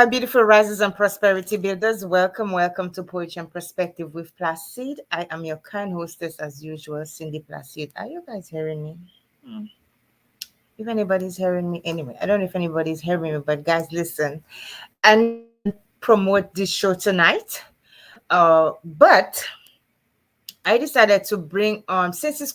my beautiful risers and prosperity builders. Welcome, welcome to Poetry and Perspective with Placide. I am your kind hostess, as usual, Cindy Placide. Are you guys hearing me? Hmm. If anybody's hearing me, anyway, I don't know if anybody's hearing me, but guys, listen. I know I didn't promote this show tonight, but I decided to bring since it's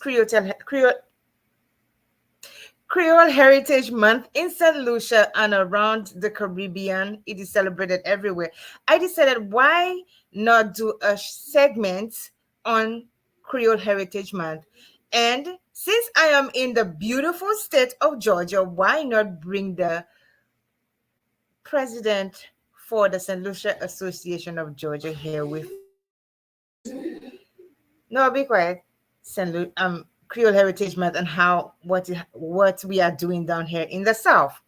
Creole Heritage Month in St. Lucia and around the Caribbean. It is celebrated everywhere. I decided, why not do a segment on Creole Heritage Month? And since I am in the beautiful state of Georgia, why not bring the president for the St. Lucia Association of Georgia here with No, be quiet. Creole Heritage Month and what we are doing down here in the South,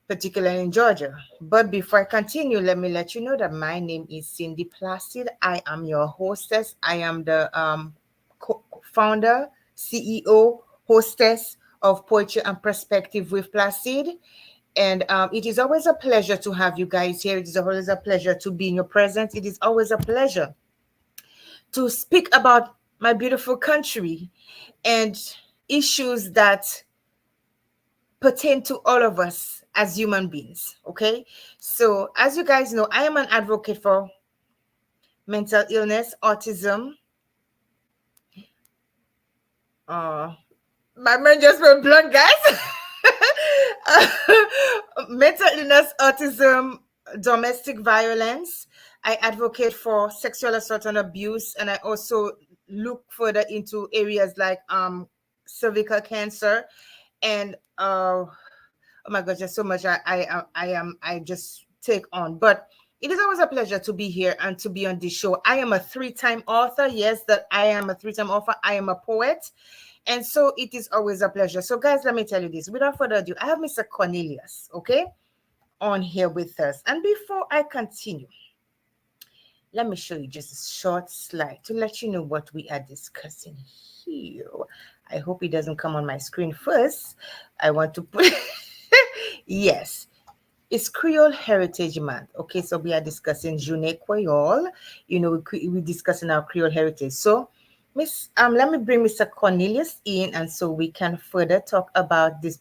particularly in Georgia. But before I continue, let me let you know that my name is Cindy Placide. I am your hostess. I am the founder, CEO, hostess of Poetry and Perspective with Placide. And it is always a pleasure to have you guys here. It is always a pleasure to be in your presence. It is always a pleasure to speak about my beautiful country and issues that pertain to all of us as human beings. Okay. So, as you guys know, I am an advocate for mental illness, autism. My mind just went blank, guys. Mental illness, autism, domestic violence. I advocate for sexual assault and abuse, and I also look further into areas like cervical cancer and oh my gosh, there's so much I just take on. But it is always a pleasure to be here and to be on this show. I am a three-time author. Yes, that I am a three-time author. I am a poet. And so it is always a pleasure. So, guys, let me tell you this. Without further ado, I have Mr. Cornelius, okay, on here with us. And before I continue, let me show you just a short slide to let you know what we are discussing here. I hope it doesn't come on my screen first. I want to put yes. It's Creole Heritage Month. Okay, so we are discussing Jounen Kweyol. You know, we're discussing our Creole heritage. So, let me bring Mr. Cornelius in, and so we can further talk about this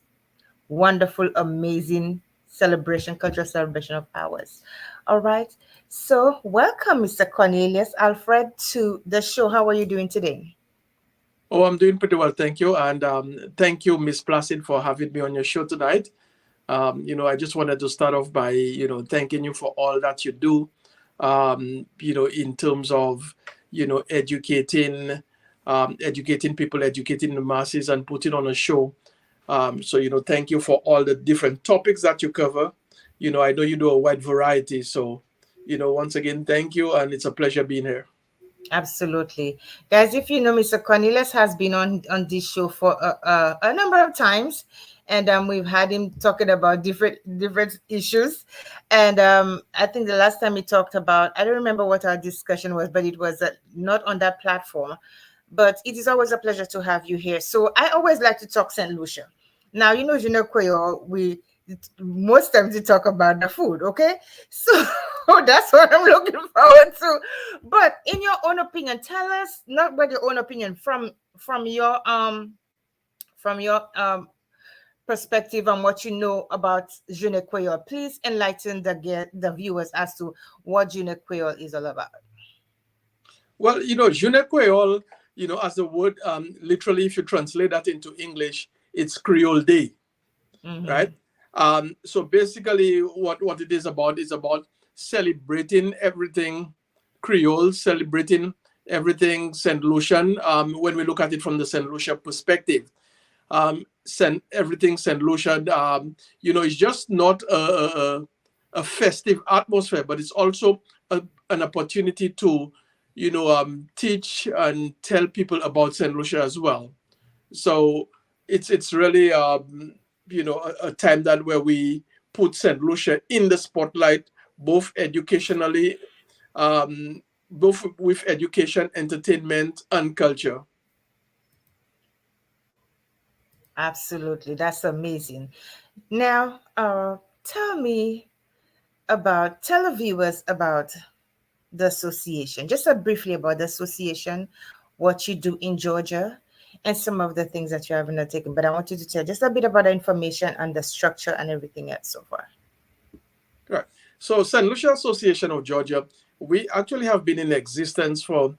wonderful, amazing celebration, cultural celebration of ours. All right. So, welcome, Mr. Cornelius Alfred, to the show. How are you doing today? Oh, I'm doing pretty well, thank you. And thank you, Miss Placid, for having me on your show tonight. I just wanted to start off by, thanking you for all that you do, in terms of, educating people, educating the masses, and putting on a show. Thank you for all the different topics that you cover. I know you do a wide variety. So, once again, thank you. And it's a pleasure being here. Absolutely. Guys, if you know, Mr. Cornelius has been on this show for a number of times, and we've had him talking about different issues. And I think the last time he talked about, I don't remember what our discussion was, but it was not on that platform. But it is always a pleasure to have you here. So I always like to talk St. Lucia. Now, Jounen Kweyol, most times we talk about the food, okay? So that's what I'm looking forward to. But in your own opinion, tell us, not by your own opinion, from your perspective on what you know about Jounen Kweyol. Please enlighten the viewers as to what Jounen Kweyol is all about. Well, Jounen Kweyol, as the word, literally, if you translate that into English, it's Creole Day, right? Mm-hmm. So basically, what it is about celebrating everything Creole, celebrating everything St. Lucian. When we look at it from the St. Lucia perspective, everything St. Lucian, it's just not a festive atmosphere, but it's also an opportunity to, teach and tell people about St. Lucia as well. So it's really a time that where we put St. Lucia in the spotlight, both educationally, both with education, entertainment, and culture. Absolutely, that's amazing. Now, tell me, tell the viewers about the association, just briefly about the association, what you do in Georgia, and some of the things that you have undertaken. But I want you to tell just a bit about the information and the structure and everything else so far. Right. So St. Lucia Association of Georgia, we actually have been in existence for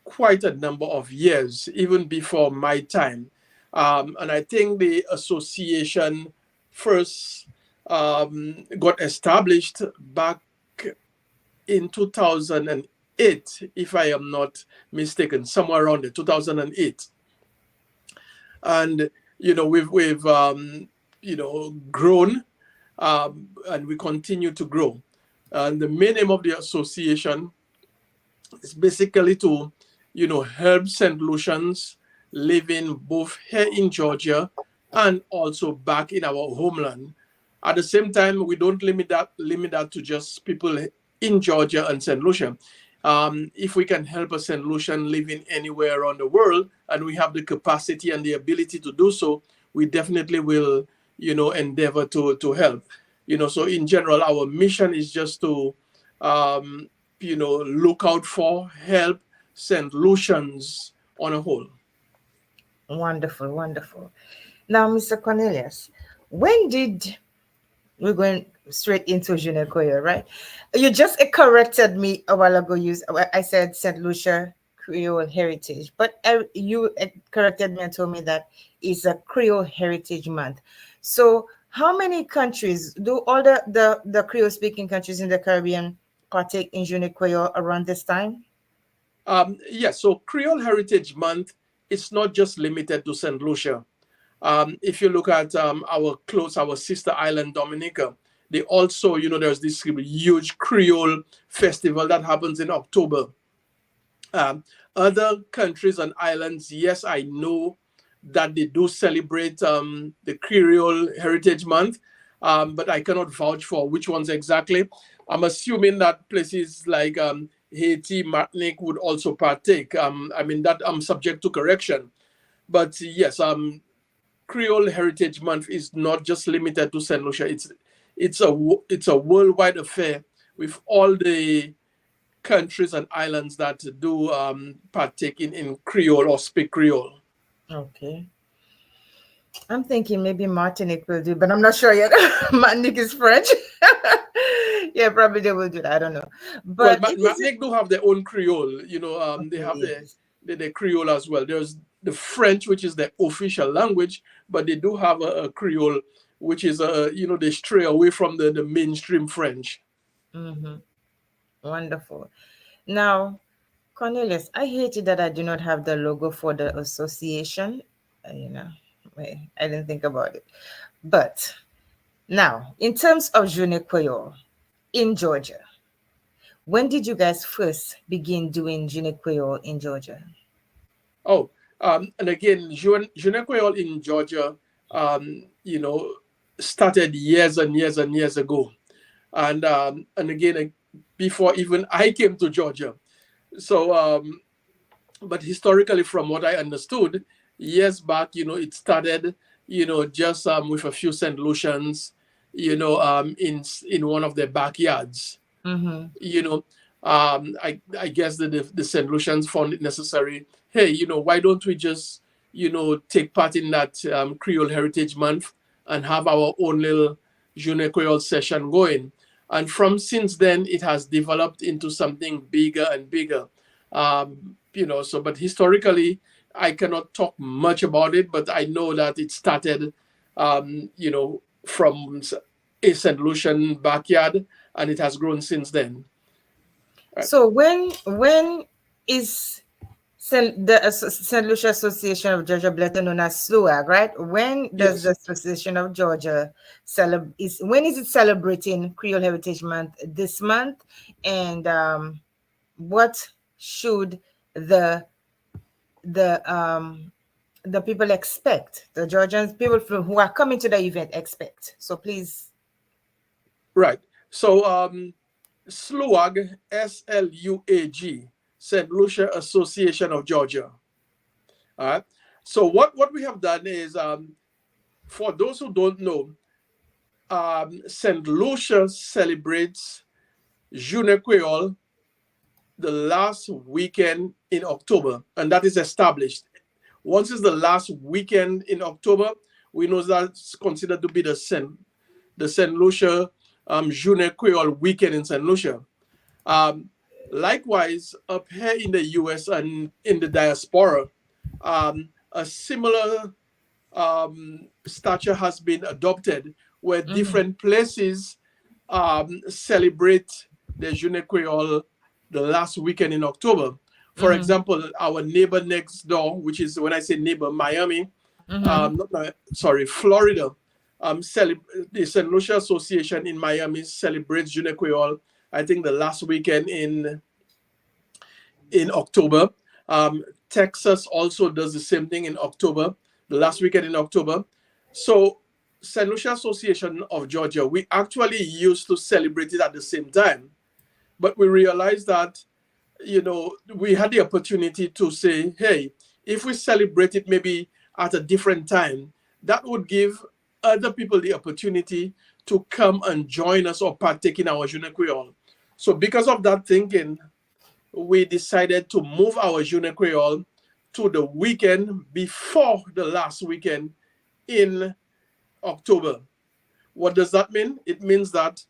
quite a number of years, even before my time. And I think the association first got established back in 2008, if I am not mistaken, somewhere around the 2008. And we've grown, and we continue to grow. And the main aim of the association is basically to help St. Lucians living both here in Georgia and also back in our homeland. At the same time, we don't limit that to just people in Georgia and St. Lucia. If we can help a St. Lucian living anywhere around the world, and we have the capacity and the ability to do so, we definitely will, endeavor to help. So in general, our mission is just to, look out for, help St. Lucians on a whole. Wonderful, wonderful. Now, Mr. Cornelius, when did we're going straight into Jounen Kweyol, right? You just corrected me a while ago. I said St. Lucia Creole Heritage, but you corrected me and told me that it's a Creole Heritage Month. So how many countries do all the Creole speaking countries in the Caribbean partake in Jounen Kweyol around this time? Yes, so Creole Heritage Month, it's not just limited to St. Lucia. If you look at our sister island, Dominica, they also, there's this huge Creole festival that happens in October. Other countries and islands, yes, I know that they do celebrate the Creole Heritage Month, but I cannot vouch for which ones exactly. I'm assuming that places like Haiti, Martinique would also partake. That I'm subject to correction. But yes, Creole Heritage Month is not just limited to St. Lucia. It's a worldwide affair with all the countries and islands that do partake in Creole or speak Creole. Okay. I'm thinking maybe Martinique will do, but I'm not sure yet. Martinique is French. Yeah, probably they will do that. I don't know. Well, But Martinique do have their own Creole. They have yes. the Creole as well. There's the French, which is the official language, but they do have a Creole, which is they stray away from the mainstream French. Mm-hmm. Wonderful. Now, Cornelius, I hate it that I do not have the logo for the association. I didn't think about it. But now, in terms of Jounen Kweyol in Georgia, when did you guys first begin doing Jounen Kweyol in Georgia? Oh, and again, Jounen Kweyol in Georgia, started years and years and years ago, and again, before even I came to Georgia. So, but historically, from what I understood, years back, it started, just with a few St. Lucians, in one of their backyards. Mm-hmm. I guess that the St. Lucians found it necessary. Hey, why don't we just, take part in that Creole Heritage Month and have our own little Jounen Kweyol session going. And since then, it has developed into something bigger and bigger. But historically, I cannot talk much about it, but I know that it started, from a St. Lucian backyard, and it has grown since then. Right. So when is St. Lucia Association of Georgia, better known as SLUAG, right? When does the Association of Georgia when is it celebrating Creole Heritage Month this month? And what should the people expect? The Georgians, people who are coming to the event expect. So please. Right. So SLUAG, SLUAG, St. Lucia Association of Georgia. All right. So what we have done is, for those who don't know, St. Lucia celebrates Jounen Kweyol the last weekend in October, and that is established. Once it's the last weekend in October, we know that's considered to be the St. Lucia Jounen Kweyol weekend in St. Lucia. Likewise, up here in the US and in the diaspora, a similar stature has been adopted where different places celebrate the Jounen Kweyol the last weekend in October. For example, our neighbor next door, which is, when I say neighbor, Miami, Florida, the St. Lucia Association in Miami celebrates Jounen Kweyol, I think the last weekend in October. Texas also does the same thing in October, the last weekend in October. So St. Lucia Association of Georgia, we actually used to celebrate it at the same time, but we realized that, we had the opportunity to say, hey, if we celebrate it maybe at a different time, that would give other people the opportunity to come and join us or partake in our Jounen Kweyol. So because of that thinking, we decided to move our Jounen Kweyol to the weekend before the last weekend in October. What does that mean? It means that,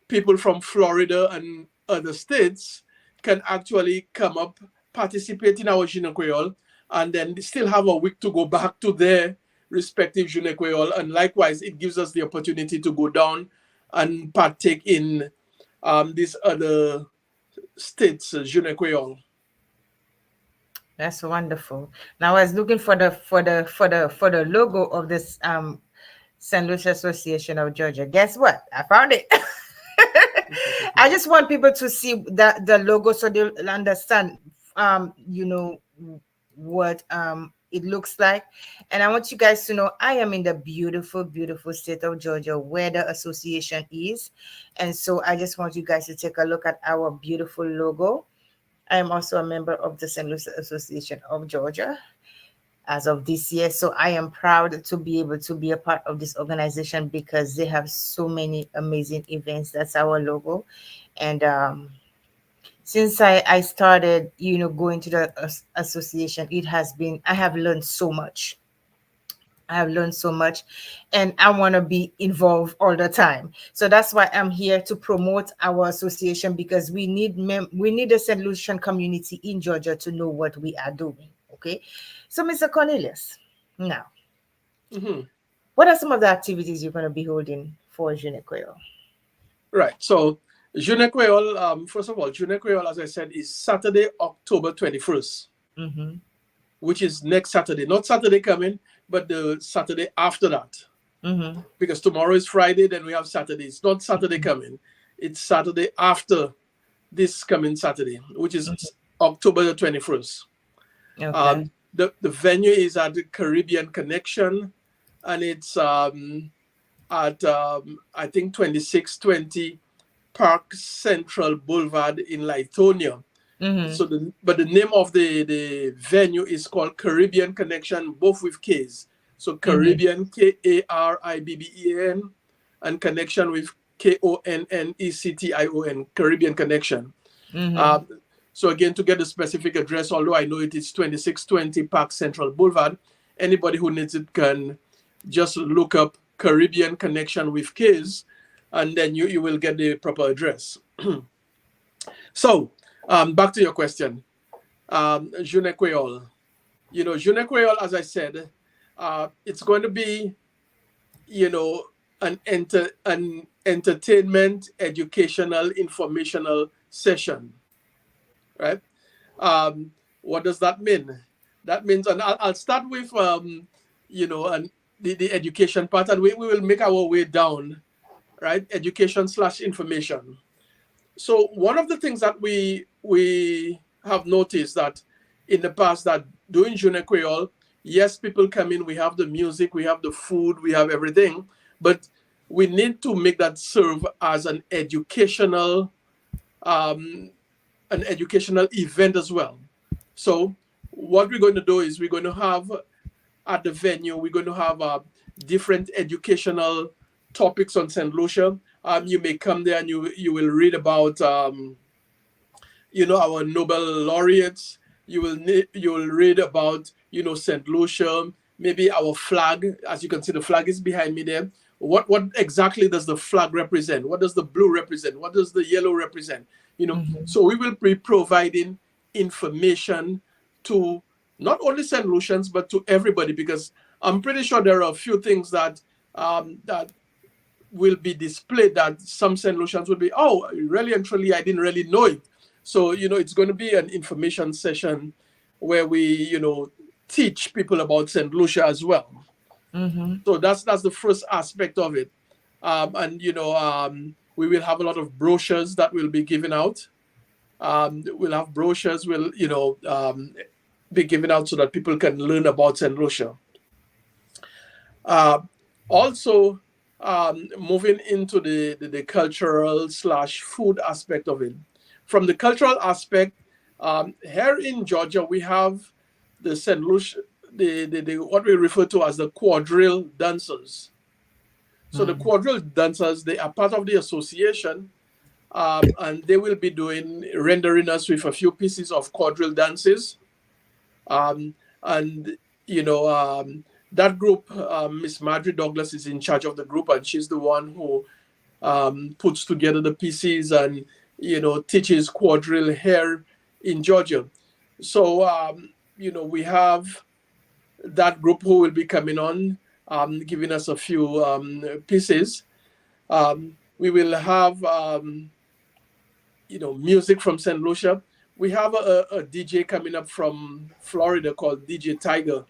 people from Florida and other states can actually come up, participate in our Jounen Kweyol, and then still have a week to go back to their respective Jounen Kweyol. And likewise, it gives us the opportunity to go down and partake in these other states' Jounen Kweyol. That's wonderful. Now I was looking for the logo of this St. Lucia Association of Georgia. Guess what? I found it. I just want people to see the logo so they'll understand what it looks like. And I want you guys to know I am in the beautiful, beautiful state of Georgia where the association is. And so I just want you guys to take a look at our beautiful logo. I am also a member of the St. Lucia Association of Georgia as of this year. So I am proud to be able to be a part of this organization because they have so many amazing events. That's our logo. And since I started, going to the association, I have learned so much. And I want to be involved all the time. So that's why I'm here to promote our association because we need the St. Lucian community in Georgia to know what we are doing. Okay. So Mr. Cornelius, now, what are some of the activities you're going to be holding for Jounen Kweyol? Right. So Jounen Kweyol, first of all, Jounen Kweyol, as I said, is Saturday, October 21st, which is next Saturday. Not Saturday coming, but the Saturday after that. Because tomorrow is Friday, then we have Saturday. It's not Saturday coming. It's Saturday after this coming Saturday, which is October the 21st. Okay. The venue is at the Caribbean Connection, and it's at I think 2620 Park Central Boulevard in Lithonia. So but the name of the venue is called Caribbean Connection, both with K's. So Caribbean, Karibben, and Connection with Konnection, Caribbean Connection. So again, to get the specific address, although I know it is 2620 Park Central Boulevard, anybody who needs it can just look up Caribbean Connection with K's, and then you will get the proper address. So back to your question, Jounen Kweyol. Jounen Kweyol, as I said, it's going to be, an entertainment, educational, informational session, right? What does that mean? That means, and I'll start with, and the education part, and we will make our way down, right? Education / information. So one of the things that we have noticed that in the past that doing Jounen Kweyol, yes, people come in, we have the music, we have the food, we have everything, but we need to make that serve as an educational event as well. So what we're going to do is we're going to have at the venue, we're going to have different educational topics on St. Lucia. You may come there and you will read about our Nobel laureates. You will read about St. Lucia, maybe our flag. As you can see, the flag is behind me there. What exactly does the flag represent? What does the blue represent? What does the yellow represent? So we will be providing information to not only St. Lucians but to everybody, because I'm pretty sure there are a few things that that will be displayed that some St. Lucians will be, oh, really and truly, I didn't really know it. So, it's going to be an information session where we, teach people about St. Lucia as well. So that's the first aspect of it. And, we will have a lot of brochures that will be given out. We'll have brochures will, be given out so that people can learn about St. Lucia. Also, moving into the cultural / food aspect of it. From the cultural aspect, here in Georgia, we have the St. Lucia, the what we refer to as the quadrille dancers. So the quadrille dancers, they are part of the association, and they will be rendering us with a few pieces of quadrille dances. And that group, Miss Marjorie Douglas is in charge of the group, and she's the one who puts together the pieces and teaches quadrille here in Georgia. So we have that group who will be coming on, giving us a few pieces. We will have music from St. Lucia. We have a DJ coming up from Florida called DJ Tiger.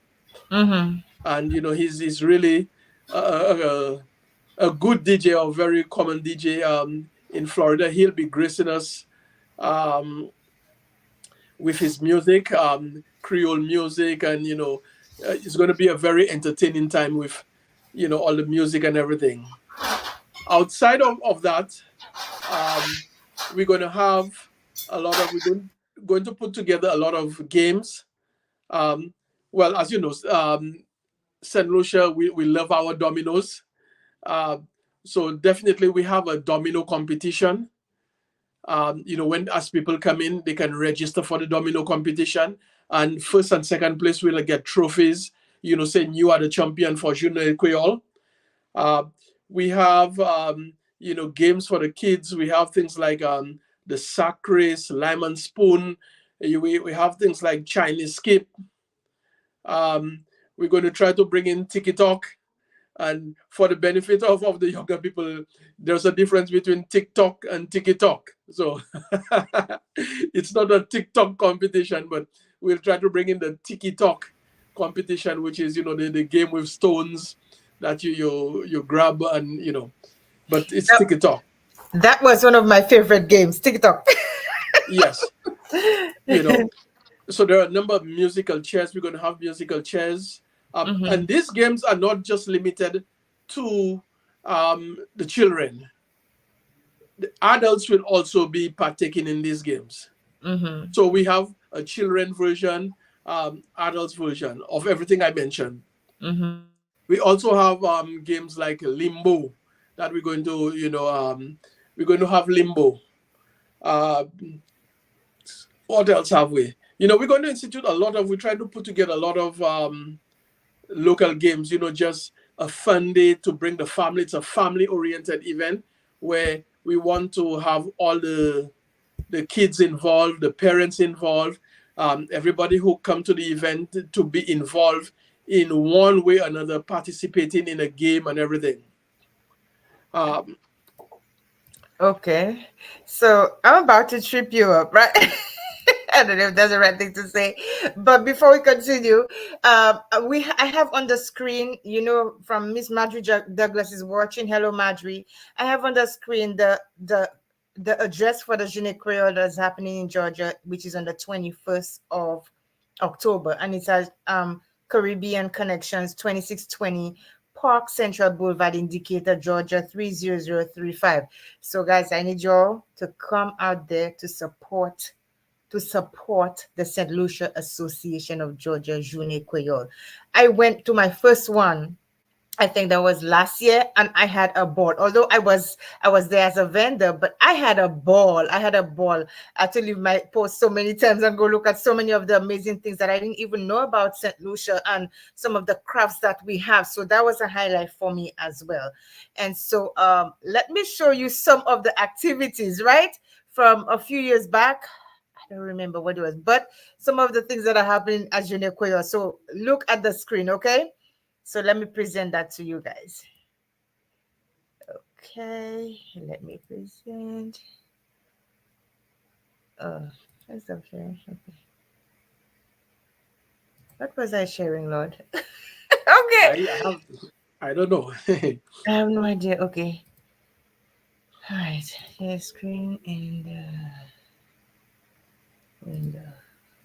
And he's really a good DJ, a very common DJ in Florida. He'll be gracing us with his music, Creole music, and it's going to be a very entertaining time with all the music and everything. Outside of that, we're going to have we're going to put together a lot of games. Well, as you know, St. Lucia, we love our dominoes. So definitely we have a domino competition. When as people come in, they can register for the domino competition. And first and second place will get trophies, saying you are the champion for Jounen Kweyol. We have, games for the kids. We have things like the sack race, lime and spoon. We have things like Chinese skip. We're going to try to bring in TikTok. And for the benefit of the younger people, there's a difference between TikTok and TikTok. So it's not a TikTok competition, but we'll try to bring in the TikTok competition, which is, the game with stones that you grab and, but it's TikTok. That was one of my favorite games, TikTok. Yes. So there are a number of musical chairs. We're going to have musical chairs. And these games are not just limited to the children. The adults will also be partaking in these games. So we have a children version, adults version of everything I mentioned. We also have games like Limbo that we're going to, we're going to have Limbo. What else have we? We're going to institute we try to put together a lot of local games, just a fun day to bring the family. It's a family-oriented event where we want to have all the kids involved, the parents involved, everybody who come to the event to be involved in one way or another, participating in a game and everything. Okay, so I'm about to trip you up, right? I don't know if that's the right thing to say, but before we continue, I have on the screen, from Miss Marjorie Douglas is watching. Hello, Marjorie. I have on the screen the address for the Jounen Kweyol that's happening in Georgia, which is on the 21st of October, and it says Caribbean Connections, 2620 Park Central Boulevard, Indicator, Georgia 30035. So, guys, I need y'all to come out there to support the St. Lucia Association of Georgia, Jounen Kweyol. I went to my first one I think that was last year, and I had a ball. Although I was there as a vendor, but I had a ball. I had a ball. I tell you my post so many times and go look at so many of the amazing things that I didn't even know about St. Lucia and some of the crafts that we have. So that was a highlight for me as well. And so let me show you some of the activities, right? From a few years back. I don't remember what it was, but some of the things that are happening at Jounen Kweyol. So look at the screen, okay? So let me present that to you guys. Okay, let me present. Let's stop sharing. Okay. What was I sharing, Lord? Okay. I don't know. I have no idea. Okay. All right. Share screen and window.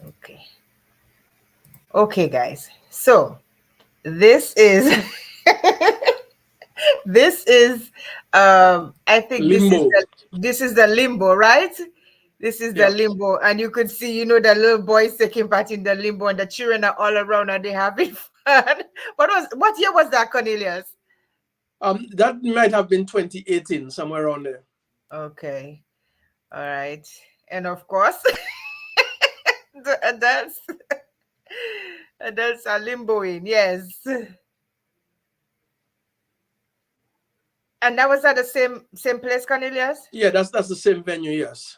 Okay. Okay, guys. So this is this is I think Limbo. this is the limbo, right? This is the Yeah. limbo, and you could see, the little boys taking part in the limbo, and the children are all around and they having fun. What year was that, Cornelius? That might have been 2018, somewhere around there. Okay, all right, and of course, the adults are limboing, yes, and that was at the same place, Cornelius. Yeah, that's the same venue. Yes.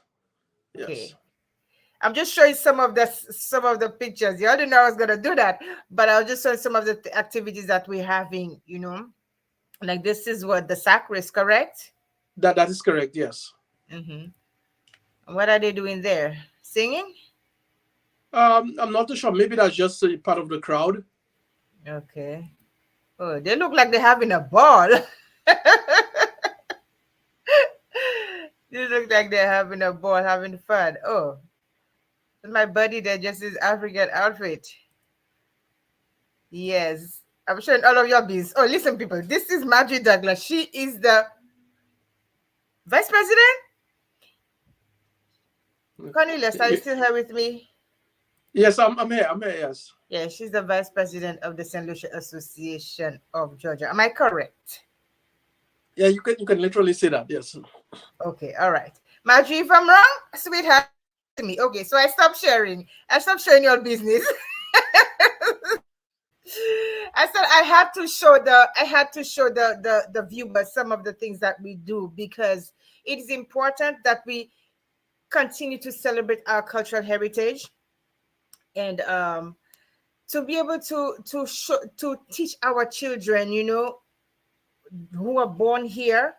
Yes. Okay. I'm just showing some of the pictures. You all didn't know I was gonna do that, but I'll just show some of the activities that we're having. Like this is what the sacre is, correct? That is correct. Yes. Mm-hmm. What are they doing there? Singing? I'm not too sure. Maybe that's just a part of the crowd. Okay. Oh, they look like they're having a ball. They look like they're having a ball, having fun. Oh, my buddy there just his African outfit. Yes. I'm showing all of your bees. Oh, listen, people. This is Marjorie Douglas. She is the vice president. Cornelius, are you still here with me? Yes, I'm here. I'm here. Yes. Yeah, she's the vice president of the St. Lucia Association of Georgia. Am I correct? Yeah, you can literally say that. Yes. Okay, all right. Marjorie, if I'm wrong, sweetheart, to me. Okay, so I stopped sharing. I stopped sharing your business. I said I had to show the viewers some of the things that we do, because it is important that we continue to celebrate our cultural heritage, and to be able to teach our children, who are born here,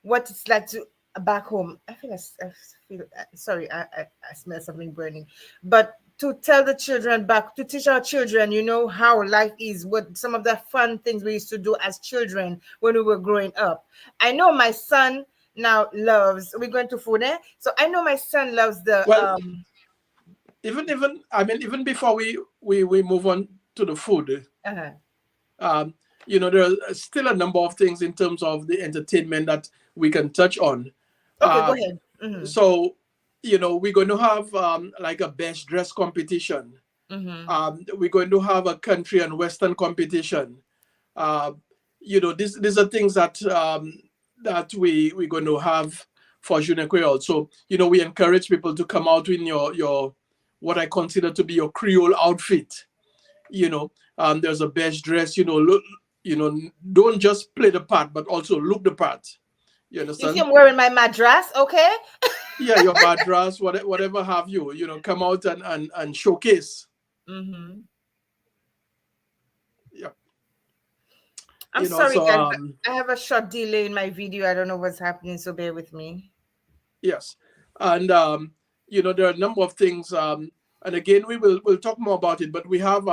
what it's like to back home. I feel sorry, I smell something burning, but to tell the children back, to teach our children, how life is, what some of the fun things we used to do as children when we were growing up. I know my son now loves, we're going to food, eh? So I know my son loves the Well, even before we move on to the food, uh-huh. um, there are still a number of things in terms of the entertainment that we can touch on. Okay, go Uh, ahead. Mm-hmm. so, we're going to have like a best dress competition. Mm-hmm. We're going to have a country and western competition. Uh, these are things that we're going to have for Jounen Kweyol. So, we encourage people to come out in your what I consider to be your Creole outfit. There's a best dress. Look, don't just play the part, but also look the part. You You see, understand? I'm wearing my madras, okay? Yeah, your madras, whatever have you. Come out and showcase. Mm-hmm. Yeah. I'm You know, sorry, so guys. I have a short delay in my video. I don't know what's happening, so bear with me. yes, and there are a number of things. And again, we'll talk more about it. But we have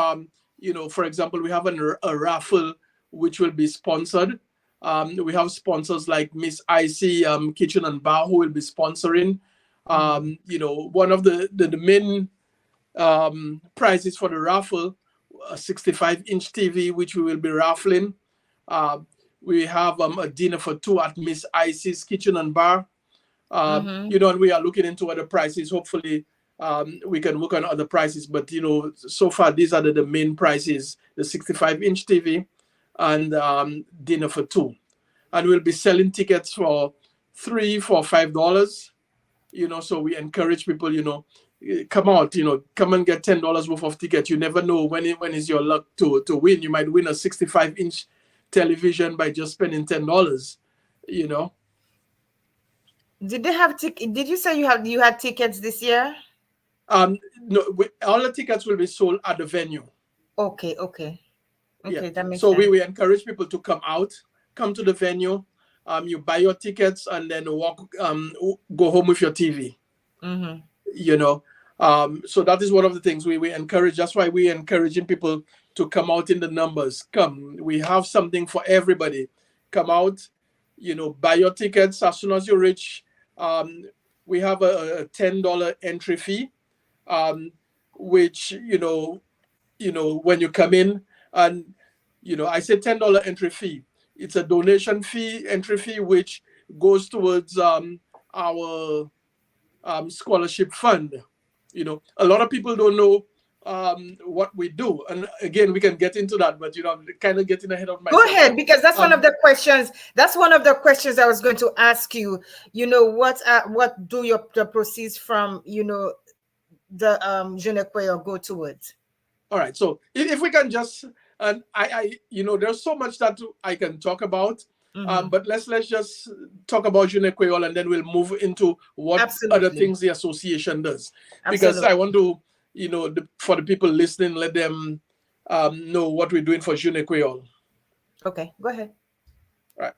for example, we have a raffle which will be sponsored. We have sponsors like Miss Icy Kitchen and Bar who will be sponsoring. One of the main prizes for the raffle, a 65-inch TV, which we will be raffling. We have a dinner for two at Miss Icy's Kitchen and Bar. Mm-hmm. And we are looking into other prices. Hopefully, we can work on other prices. But, so far, these are the main prices. The 65-inch TV, and dinner for two. And we'll be selling tickets for $3, $4, $5. So we encourage people, come out, come and get $10 worth of tickets. You never know when is your luck to win. You might win a 65-inch television by just spending $10. Did they have Did you say you had tickets this year? No, all the tickets will be sold at the venue. Okay, Yeah. that makes So sense. we encourage people to come to the venue. You buy your tickets and then go home with your TV. So that is one of the things we encourage. That's why we're encouraging people to come out in the numbers. Come, we have something for everybody. Come out, buy your tickets as soon as you reach. We have a $10 entry fee, which when you come in, and I say $10 entry fee. It's a donation fee, entry fee, which goes towards our scholarship fund. A lot of people don't know what we do, and again, we can get into that. But I'm kind of getting ahead of myself. Go ahead, because that's one of the questions. That's one of the questions I was going to ask you. What do the proceeds from the Jounen Kweyol go towards? All right. So if we can just, and there's so much that I can talk about. But let's just talk about Jounen Kweyol, and then we'll move into what other things the association does. Because I want to, for the people listening, let them know what we're doing for Jounen Kweyol. Okay, go ahead. Right.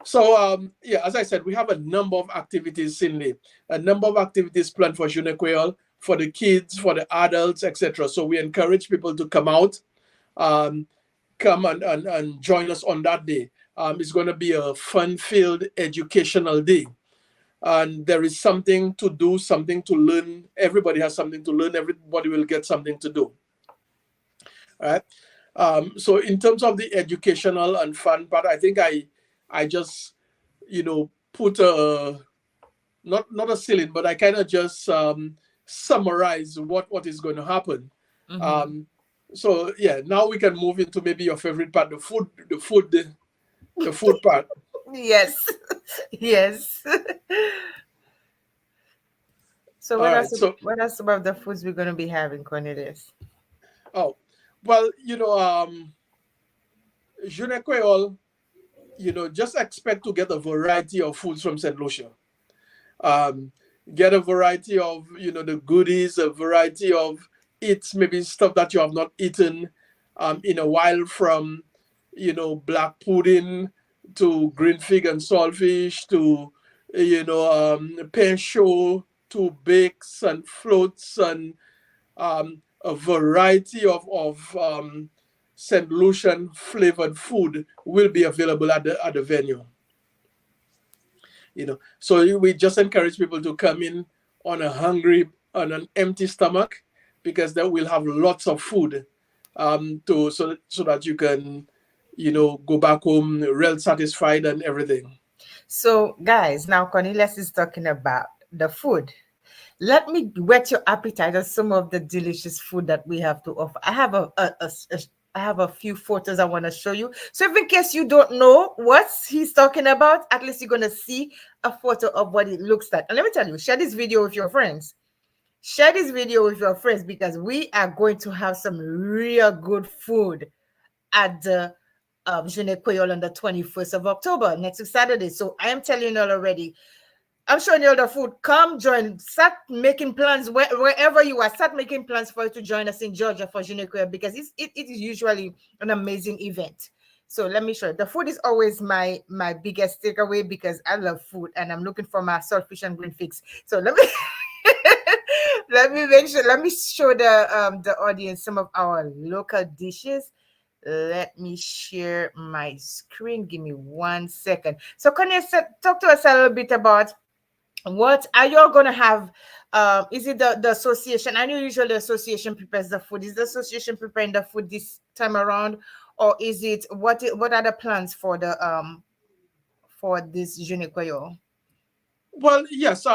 So, as I said, we have a number of activities, Cindy, a number of activities planned for Jounen Kweyol, for the kids, for the adults, etc. So we encourage people to come out, come and join us on that day. It's going to be a fun-filled educational day. And there is something to do, something to learn. Everybody has something to learn. Everybody will get something to do. All right. So in terms of the educational and fun part, I think I just, put not a ceiling, but I kind of just summarize what is going to happen. So now we can move into maybe your favorite part, the food part. Yes. So what are some of the foods we're going to be having, Cornelius? Oh, well, Jounen Kweyol, just expect to get a variety of foods from St. Lucia. Get a variety of, the goodies, a variety of eats, maybe stuff that you have not eaten in a while, from, black pudding to green fig and saltfish to, pain chaud to bakes and floats, and a variety of St. Lucian flavored food will be available at the venue. So we just encourage people to come in on an empty stomach, because then we'll have lots of food so that you can go back home real satisfied and everything. So guys, now Cornelius is talking about the food. Let me whet your appetite on some of the delicious food that we have to offer. I have a few photos I want to show you. So if in case you don't know what he's talking about, at least you're going to see a photo of what it looks like. And let me tell you, share this video with your friends. Share this video with your friends, because we are going to have some real good food at the Jounen Kweyol on the 21st of October, next Saturday. So I am telling you all already, I'm showing you all the food. Come join. Start making plans wherever you are. Start making plans for you to join us in Georgia for Jounen Kweyol, because it is usually an amazing event. So let me show you. The food is always my biggest takeaway, because I love food and I'm looking for my saltfish and green figs. So let me let me show the audience some of our local dishes. Let me share my screen. Give me 1 second. So Cornelius, talk to us a little bit about what are you going to have. Is it the association? I know usually the association prepares the food. Is the association preparing the food this time around, or is it what are the plans for the for this Jounen Kweyol? Well, yes.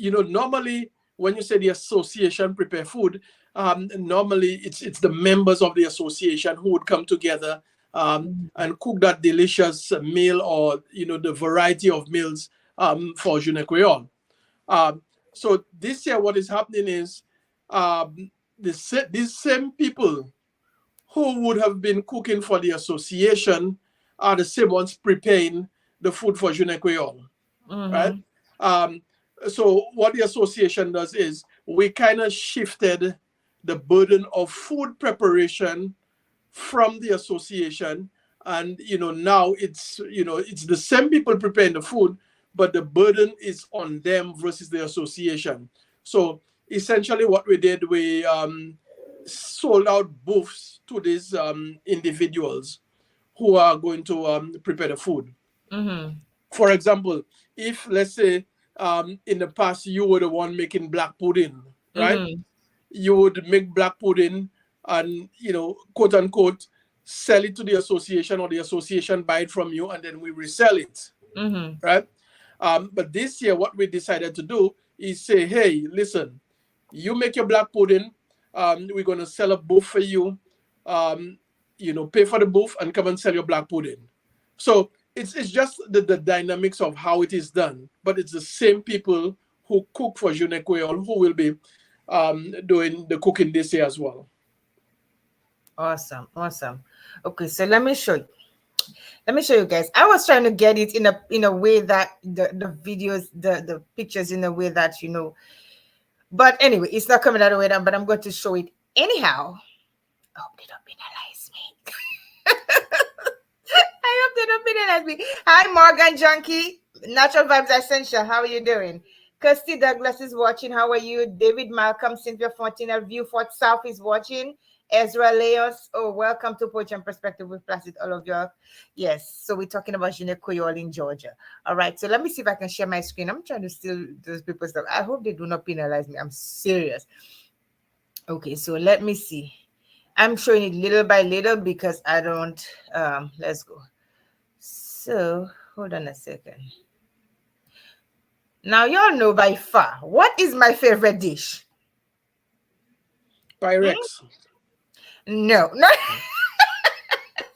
Normally when you say the association prepare food, normally it's the members of the association who would come together and cook that delicious meal, or the variety of meals for Jounen Kweyol. So this year, what is happening is these same people who would have been cooking for the association are the same ones preparing the food for Jounen Kweyol, right? So what the association does is we kind of shifted the burden of food preparation from the association, and now it's the same people preparing the food, but the burden is on them versus the association. So essentially what we did, we sold out booths to these individuals who are going to prepare the food. For example, if let's say in the past you were the one making black pudding, right? You would make black pudding and quote unquote sell it to the association, or the association buy it from you and then we resell it, right? But this year what we decided to do is say, hey, listen, you make your black pudding, we're going to sell a booth for you, pay for the booth and come and sell your black pudding. So it's just the dynamics of how it is done, but it's the same people who cook for Jounen Kweyol who will be doing the cooking this year as well. Awesome. Okay, so let me show you guys. I was trying to get it in a way that the videos, the pictures in a way that but anyway, it's not coming out of the way down, but I'm going to show it anyhow. I hope they don't penalize me. I hope they don't penalize me. Hi, Morgan Junkie. Natural Vibes Essential. How are you doing? Kirsty Douglas is watching. How are you? David Malcolm, Cynthia Fontina, View Fort South is watching. Ezra Leos. Oh, welcome to Poetry and Perspective with Placide, all of you. Yes. So we're talking about Jounen Kweyol in Georgia. All right. So let me see if I can share my screen. I'm trying to steal those people's stuff. I hope they do not penalize me. I'm serious. Okay. So let me see. I'm showing it little by little because I don't. Let's go. So hold on a second. Now y'all know by far what is my favorite dish. Pyrex. No,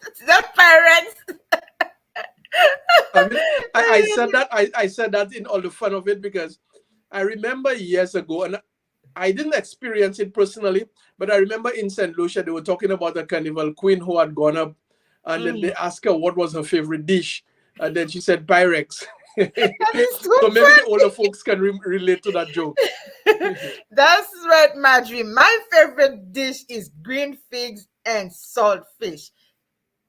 it's not Pyrex. I said that. I said that in all the fun of it because I remember years ago, and I didn't experience it personally, but I remember in St. Lucia they were talking about a carnival queen who had gone up, and then they asked her what was her favorite dish, and then she said Pyrex. That is so maybe funny. the older folks can relate to that joke. That's right, Marjorie. My favorite dish is green figs and salt fish.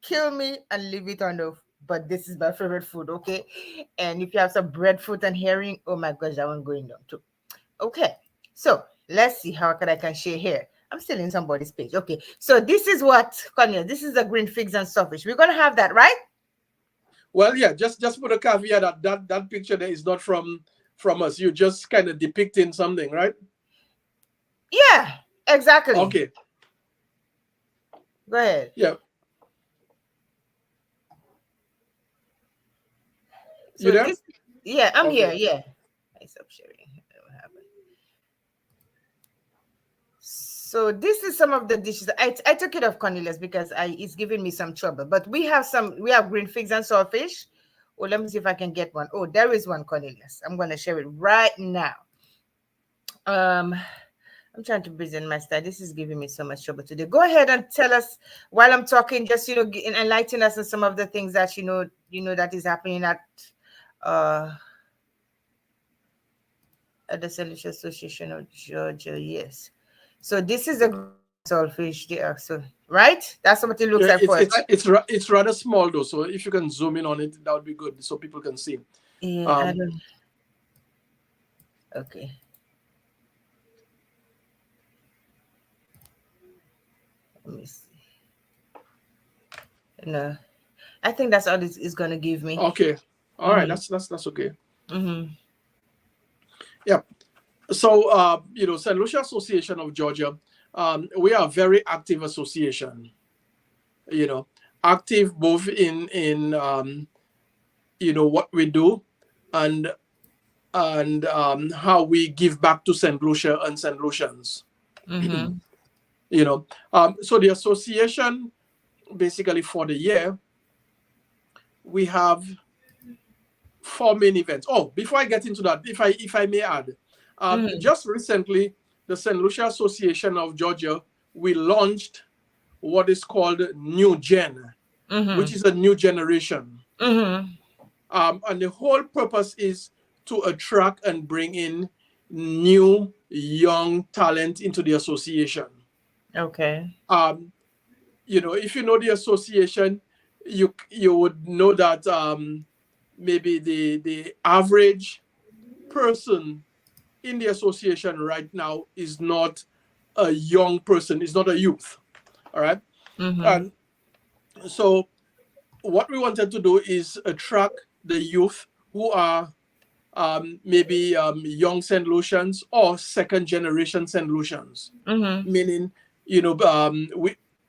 Kill me and leave it on the. But this is my favorite food, okay? And if you have some breadfruit and herring, oh my gosh, that one going down too. Okay, so let's see how I can share here. I'm still in somebody's page. Okay, so this is what, Cornelius, this is the green figs and saltfish. We're gonna have that, right? Well, yeah, just put a caveat that picture there is not from us. You're just kind of depicting something, right? Yeah, exactly. Okay. Go ahead. Yeah. So you there? Yeah, I'm here. Yeah. I stopped sharing. What happened? So this is some of the dishes. I took it off Cornelius because it's giving me some trouble. But we have green figs and saltfish. Oh, let me see if I can get one. Oh, there is one, Cornelius. I'm going to share it right now. I'm trying to present my style. This is giving me so much trouble today. Go ahead and tell us while I'm talking, just enlighten us on some of the things that that is happening at the Solution Association of Georgia. Yes. So this is a saltfish there. So right, that's what it looks like for us. It's rather small though. So if you can zoom in on it, that would be good, so people can see. Yeah. I don't. Okay. Let me see. No, I think that's all this is gonna give me. Okay. All right. That's okay. Yeah. So St. Lucia Association of Georgia, we are a very active association. Active both in what we do and and how we give back to St. Lucia and St. Lucians. Mm-hmm. So the association, basically for the year, we have 4 main events. Oh, before I get into that, if I may add, Mm-hmm. just recently, the St. Lucia Association of Georgia, we launched what is called New Gen, which Mm-hmm. is a new generation. Mm-hmm. And the whole purpose is to attract and bring in new young talent into the association. Okay. If you know the association, you would know that maybe the average person in the association right now is not a young person, is not a youth. All right. Mm-hmm. And so what we wanted to do is attract the youth who are maybe young St. Lucians or second generation St. Lucians, Mm-hmm. meaning,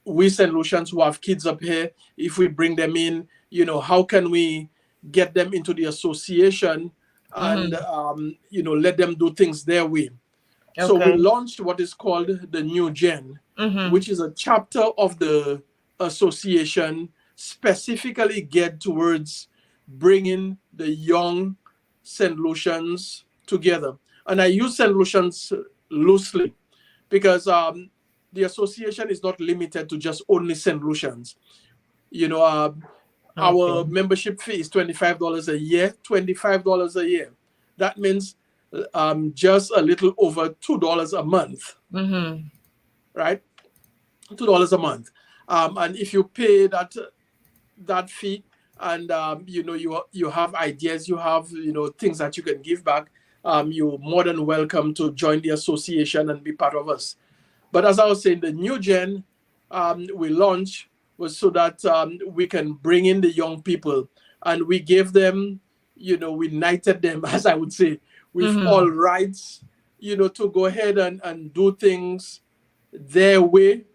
we St. Lucians who have kids up here, if we bring them in, how can we get them into the association and, Mm-hmm. let them do things their way. So we Okay. launched what is called the New Gen, Mm-hmm. which is a chapter of the association specifically geared towards bringing the young St. Lucians together. And I use St. Lucians loosely because the association is not limited to just only St. Lucians. Okay. Our membership fee is $25 a year, $25 a year. That means just a little over $2 a month, Mm-hmm. right? $2 a month. And if you pay that fee, and you have ideas, you have things that you can give back, you're more than welcome to join the association and be part of us. But as I was saying, the New Gen we launched was so that we can bring in the young people, and we gave them, we knighted them, as I would say, with Mm-hmm. all rights, to go ahead and do things their way,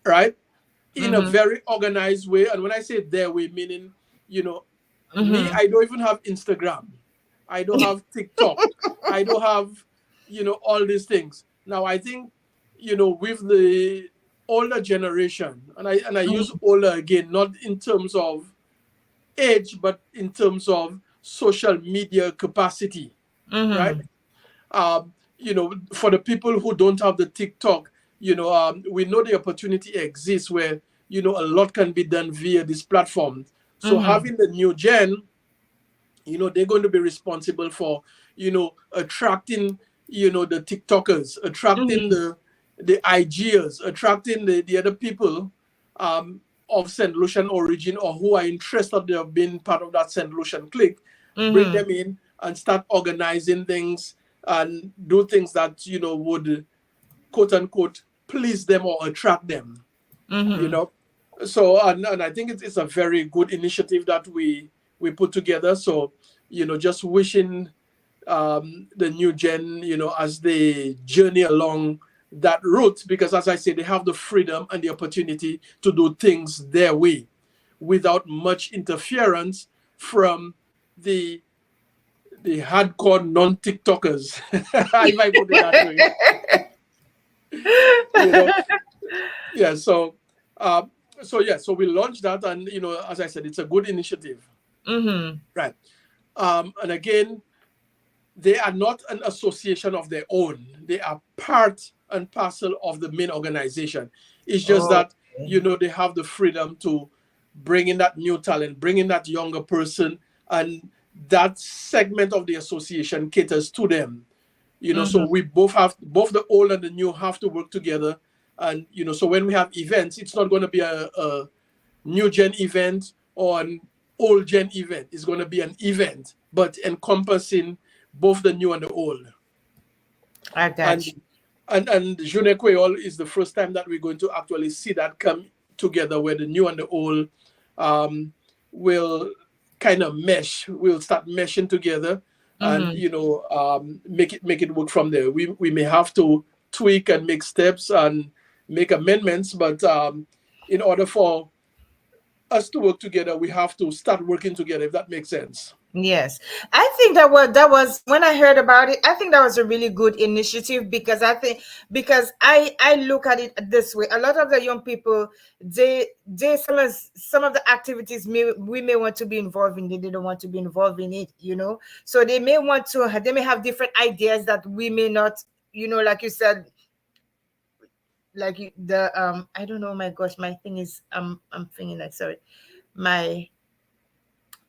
right? In a Mm-hmm. very organized way. And when I say their way, meaning, you know, me, Mm-hmm. I don't even have Instagram. I don't have TikTok. I don't have, all these things. Now, I think, with the older generation, and I use older again, not in terms of age, but in terms of social media capacity, right? Mm-hmm. For the people who don't have the TikTok, we know the opportunity exists where, a lot can be done via this platform. So Mm-hmm. having the New Gen, they're going to be responsible for, attracting, the TikTokers, attracting Mm-hmm. the IGers, attracting the other people of St. Lucian origin or who are interested in being part of that St. Lucian clique, bring Mm-hmm. them in and start organizing things and do things that, would quote unquote please them or attract them, you Mm-hmm. know. So and I think it's a very good initiative that we put together. So, just wishing the New Gen, as they journey along that route, because as I say, they have the freedom and the opportunity to do things their way without much interference from the hardcore non-TikTokers, if I put it that way. you know, yeah. So we launched that, and as I said, it's a good initiative, Mm-hmm. right? And again, they are not an association of their own. They are part and parcel of the main organization. It's just that, Okay. they have the freedom to bring in that new talent, bring in that younger person, and that segment of the association caters to them. So Mm-hmm. we both the old and the new have to work together. And, so when we have events, it's not going to be a new gen event or an old gen event. It's going to be an event, but encompassing both the new and the old. I got you. And Jounen Kweyol is the first time that we're going to actually see that come together, where the new and the old um, will kind of mesh. We'll start meshing together, and Mm-hmm. make it work from there. We may have to tweak and make steps and make amendments, but in order for us to work together, we have to start working together. If that makes sense. Yes, I think that was when I heard about it. I think that was a really good initiative because I look at it this way. A lot of the young people, they some of the activities we may want to be involved in, they don't want to be involved in it. So they may have different ideas that we may not. Like you said, like the I don't know. My gosh, my thing is I'm thinking like sorry, my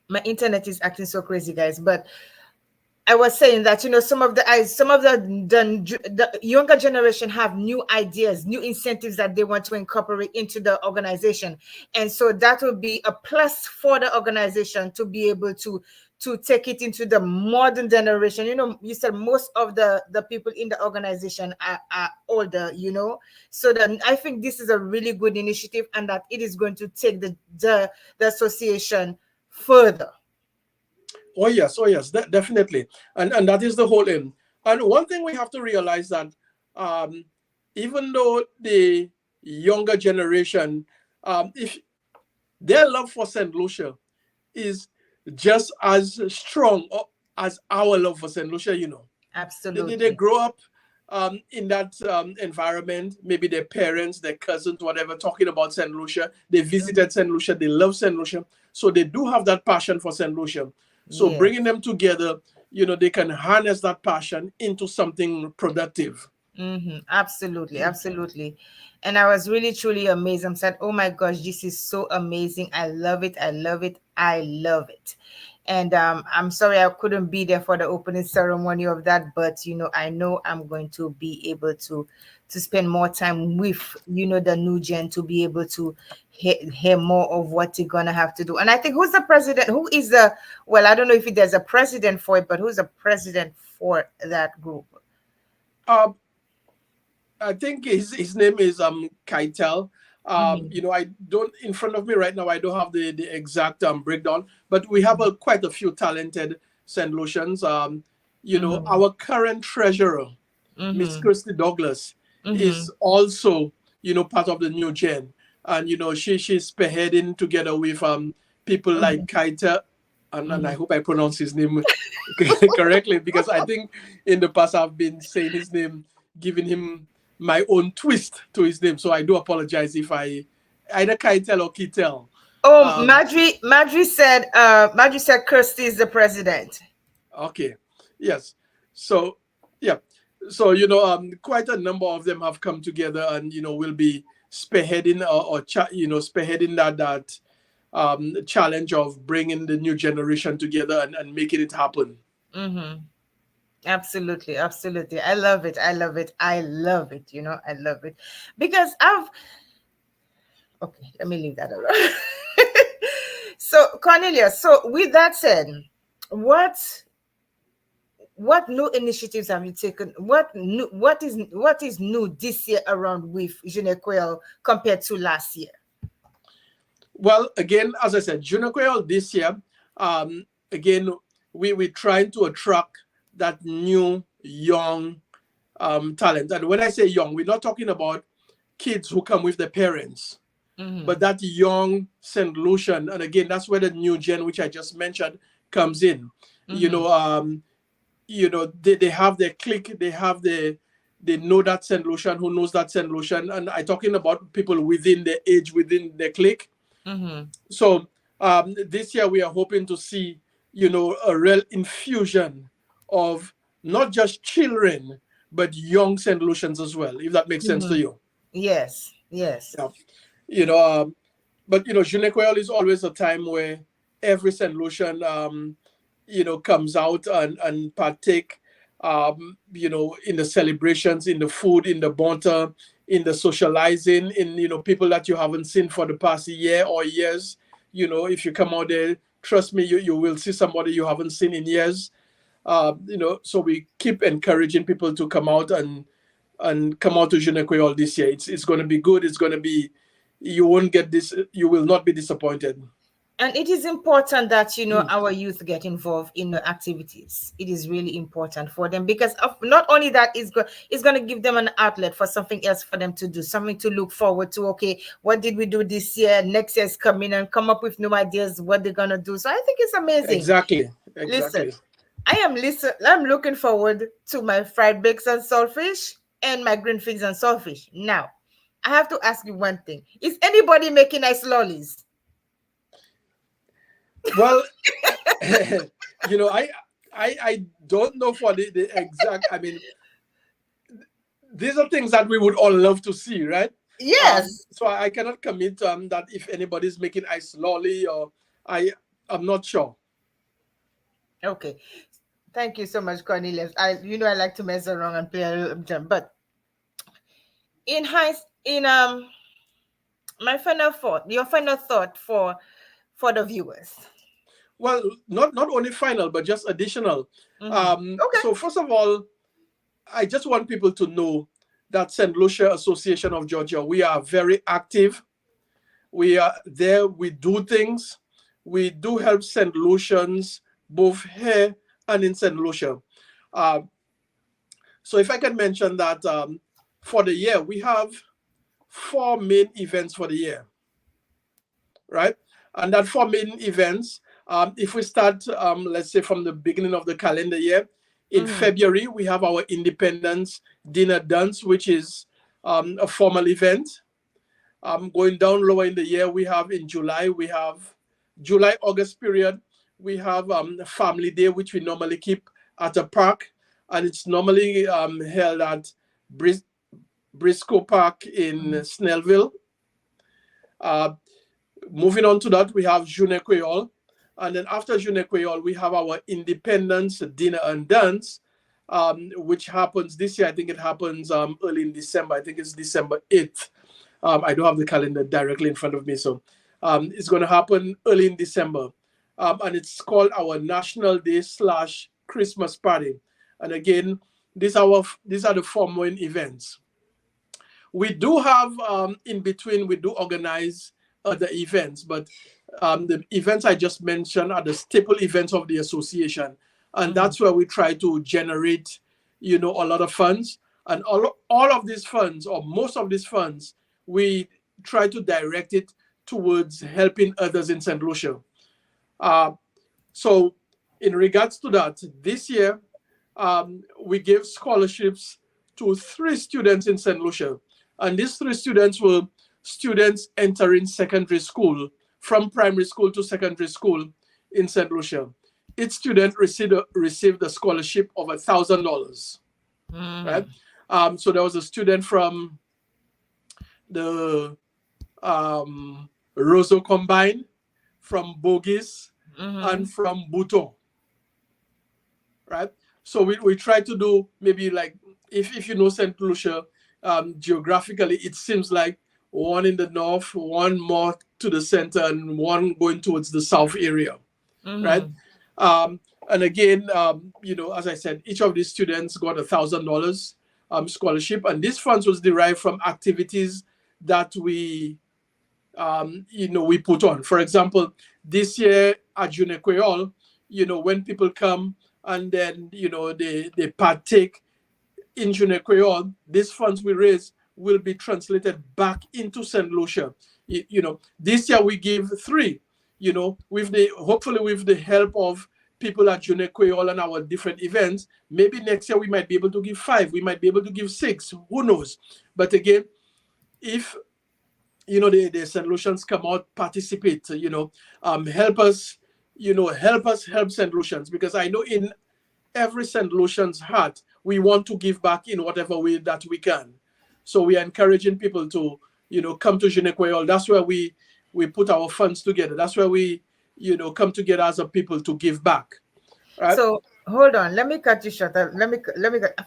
my internet is acting so crazy, guys, but I was saying that some of the younger generation have new ideas, new incentives that they want to incorporate into the organization, and so that will be a plus for the organization to be able to take it into the modern generation. You said most of the people in the organization are older. So then I think this is a really good initiative, and that it is going to take the association further. Oh yes, definitely, and that is the whole aim. And one thing we have to realize that um, even though the younger generation, if their love for Saint Lucia is just as strong as our love for Saint Lucia, they Absolutely. grow up in that environment. Maybe their parents, their cousins, whatever, talking about Saint Lucia. They Mhm. visited Saint Lucia. They love Saint Lucia. So they do have that passion for Saint Lucia. So Yes. bringing them together, they can harness that passion into something productive. Absolutely, absolutely. And I was really truly amazed. I said, "Oh my gosh, this is so amazing! I love it! I love it! I love it!" And I'm sorry I couldn't be there for the opening ceremony of that, but I know I'm going to be able to spend more time with the new gen to be able to hear more of what they're gonna have to do. And I think who's the president? Who is the well? I don't know if there's a president for it, but who's the president for that group? Uh, I think his name is Keitel. Mhm. I don't in front of me right now. I don't have the exact breakdown, but we have quite a few talented Saint Lucians. Mhm. Our current treasurer, Miss Mhm. Kirsty Douglas, is Mhm. also part of the new gen, and she's spearheading together with people like Mhm. Keitel, and I Mhm. hope I pronounce his name correctly because I think in the past I've been saying his name, giving him my own twist to his name. So I do apologize if I either Keitel or Kitel. Oh, Um, Marjorie said Kirsty is the president. okay, yes. So yeah, so quite a number of them have come together and will be spearheading spearheading that challenge of bringing the new generation together and making it happen. Mhm. Absolutely, absolutely. I love it. I love it. I love it. I love it. Because okay, let me leave that alone. So, Cornelia, so with that said, what what new initiatives have you taken? What is new this year around with Jounen Kweyol compared to last year? Well, again, as I said, Jounen Kweyol this year, again, we're trying to attract that new young talent. And when I say young, we're not talking about kids who come with their parents, but Mm-hmm. that young St. Lucian. And again, that's where the new gen, which I just mentioned, comes in. You Mm-hmm. know, um, they have their clique, they know that St. Lucian who knows that St. Lucian. And I'm talking about people within the age, within the clique. Mm-hmm. So this year we are hoping to see, a real infusion of not just children, but young St. Lucians as well, if that makes sense to Mm-hmm. you. Yes, yes. Yeah. You know, but Jounen Kweyol is always a time where every St. Lucian, comes out and partake, in the celebrations, in the food, in the banter, in the socializing, in people that you haven't seen for the past year or years. If you come out there, trust me, you will see somebody you haven't seen in years. So we keep encouraging people to come out and come out to Jounen Kweyol this year. It's going to be good. It's going to be, you won't get this, you will not be disappointed. And it is important that, our youth get involved in the activities. It is really important for them, because of not only that, it's going to give them an outlet for something else for them to do, something to look forward to. Okay, what did we do this year? Next year's coming, and come up with new ideas what they're going to do. So I think it's amazing. Exactly. Listen, I'm looking forward to my fried bakes and saltfish and my green figs and saltfish. Now, I have to ask you one thing. Is anybody making nice lollies? Well, I don't know for the exact. I mean, these are things that we would all love to see, right? Yes. So I cannot commit that if anybody's making ice lolly, or I'm not sure. Okay. Thank you so much, Cornelius. I like to mess around and play a little jump, but in my final thought, your final thought for the viewers. Well, not only final, but just additional. Okay. So first of all, I just want people to know that St. Lucia Association of Georgia, we are very active. We are there. We do things. We do help St. Lucians both here and in St. Lucia. So if I can mention that for the year, we have 4 main events for the year, right? And that 4 main events, if we start, let's say from the beginning of the calendar year, in February, we have our Independence Dinner Dance, which is a formal event. Going down lower in the year, we have in July, August period, we have Family Day, which we normally keep at a park. And it's normally held at Briscoe Park in Snellville. Moving on to that, we have Jounen Kweyol. And then after Jounen Kweyol, we have our Independence Dinner and Dance, which happens this year. I think it happens early in December. I think it's December 8th. I don't have the calendar directly in front of me. So it's going to happen early in December. And it's called our National Day / Christmas Party. And again, these are the 4 main events. We do have, in between, we do organize other events, but the events I just mentioned are the staple events of the association. And that's where we try to generate, a lot of funds. And all of these funds, or most of these funds, we try to direct it towards helping others in St. Lucia. So in regards to that, this year, we gave scholarships to 3 students in St. Lucia. And these 3 students were students entering secondary school, from primary school to secondary school in St. Lucia. Each student received a scholarship of $1,000. Right? So there was a student from the Roseau Combine, from Bogus, and from Bouton. Right? So we try to do maybe like, if you know St. Lucia, geographically, it seems like one in the north, one more to the center, and one going towards the south area, right? And again, as I said, each of these students got $1,000 scholarship, and this funds was derived from activities that we put on. For example, this year at Jounen Kweyol, when people come and then they partake in Jounen Kweyol, these funds we raise will be translated back into St. Lucia. This year we give 3, hopefully with the help of people at Jounen Kweyol and our different events. Maybe next year we might be able to give 5, we might be able to give 6, who knows? But again, if the St. Lucians come out, participate, help us help St. Lucians, because I know in every St. Lucian's heart, we want to give back in whatever way that we can. So we are encouraging people to, come to Jounen Kweyol. That's where we put our funds together. That's where we, come together as a people to give back. Right? So hold on, let me cut you short. Let me.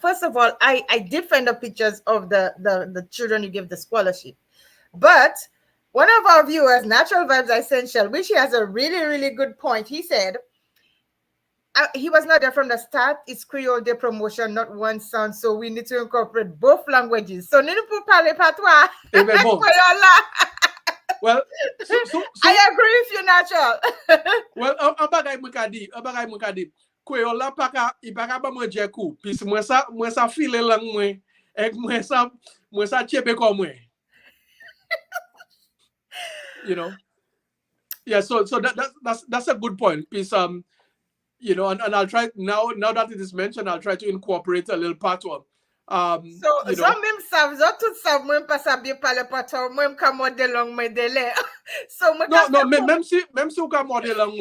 First of all, I did find the pictures of the children you give the scholarship, but one of our viewers, Natural Vibes Essential, which he has a really, really good point. He said, he was not there from the start. It's Creole Day promotion, not one sound. So we need to incorporate both languages. So, nous ne pouvons parler patois. Well, I agree with you, Natural. well, an bagay mwen ka di, Kweyol la ipaka ba mwen jekou, pis mwen sa file lang mwen, ek mwen sa chebe ko mwen. You know? Yeah, so that's a good point. Pis, you know, and I'll try now that it is mentioned, I'll try to incorporate a little patois. So, You know, même savent, tout savent, moi, pas ça bien parler patois, moi, me commander langue, moi, délai. So, moi, non, même si ou ka morde lang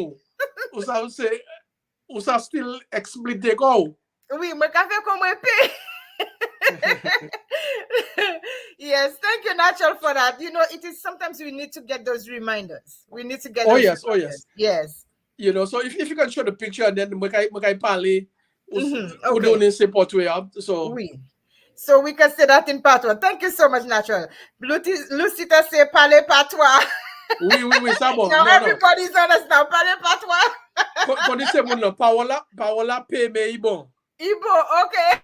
ou sa still explique ko. Oui, moi, ka fait comme moi, paye. Yes, thank you, Natural, for that. You know, it is sometimes we need to get those reminders. We need to get Yes. Yes. You know, so if you can show the picture and then mwen parle ou Okay. donne se portrait. So Oui. So we can say that in patois. Thank you so much, Natural. Lucita say parler patois. oui, ça bon. Now No. everybody's honest now. Parler patois. Kondise moun nan, Paola pe me ibon. Ibo, okay.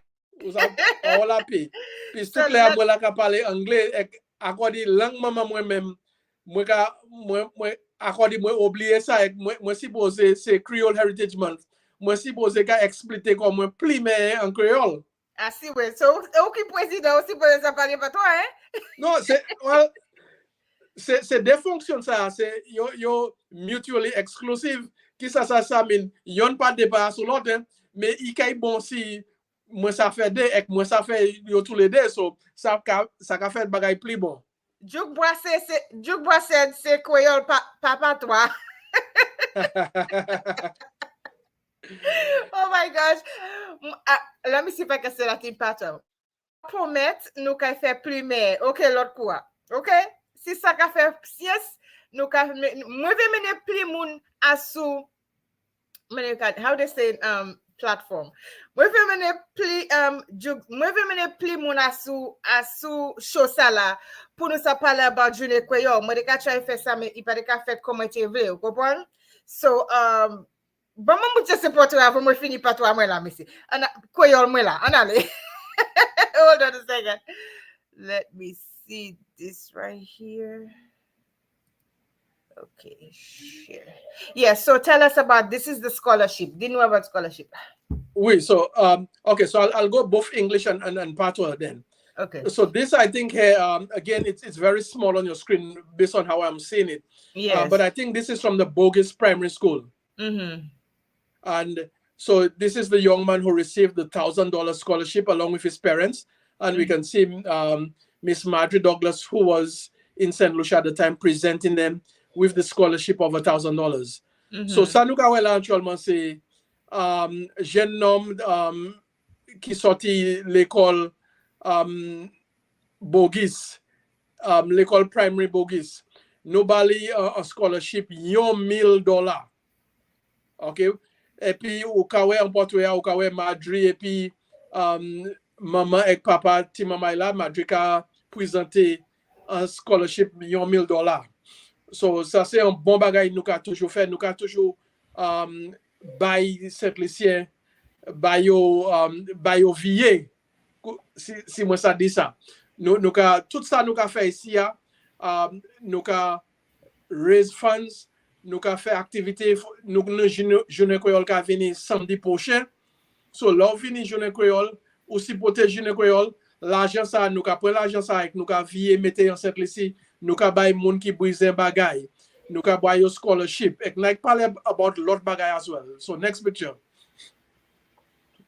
Paola pe. Pis tout le amwe la ka pale anglais, akwadi lang mama mwen akwadi mwen oubliye sa, mwen suppose se Creole Heritage Month. Mwen suppose ka explique kon mwen pli me en Creole. Ah, si, oui. So, qui président aussi pour les parler patois, hein? Non, c'est des fonctions ça, c'est yo mutually exclusive. Qui ça mean, yon pas débat sur l'autre, mais il kay bon si moi ça fait deux et moi ça fait yo tous les deux, so ça ka fait bagay plus bon. Juk bois c'est Kweyol papa toi. Oh my gosh. Let me see if I can say that in pattern. Promet nous ka faire primaire. OK, l'autre quoi. OK? Si ça ka faire sieste, nous ka moi vais mener plus moun asu how they say platform. Moi vais mener plus moun asu show ça là pour nous ça parler about Jounen Kweyol. Moi de ka try faire ça mais il pas de ka fait comme tu veux, vous comprenez? So bon moi je sais pas toi avant moi fini pas toi moi là monsieur. Ana Kweyol moi là. Ana allez. Hold on a second. Let me see this right here. Okay, sure. Yeah, so tell us about this is the scholarship. Didn't know about scholarship. Oui, so okay, so I'll go both English and patois then. Okay. So this I think here again it's very small on your screen based on how I'm seeing it. Yes. But I think this is from the Bogus Primary School. Mm-hmm. And so this is the young man who received the $1,000 scholarship along with his parents. And we can see Miss Marjorie Douglas, who was in St. Lucia at the time, presenting them with the scholarship of $1,000. So Sanuka Wela actuellement c'est jeune homme qui sorti l'école Bogus, l'école primary Bogus. Nobody a scholarship $1,000. OK? Et puis ou kawe en portrait ou kawe Madri et puis maman et papa ti maman là Madri ka présenté un scholarship $1,000. So ça c'est un bon bagay nous ka toujours fait, nous ka toujours bay cette lycée bayo vie si moi ça dit ça. Nous ka tout ça nous ka fait ici nous ka raise funds. Nous avons fait activité, nous avons Jounen Kweyol qui a venu samedi prochain. So, là, on vient Jounen Kweyol, aussi pour Jounen Kweyol, l'argent ça, nous avons pris l'argent ça, nous avons vu mettre en cette ici, nous avons fait des gens qui brisent un bagay, nous avons fait un scholarship, et nous avons parlé about l'autre bagay as well. So, next picture.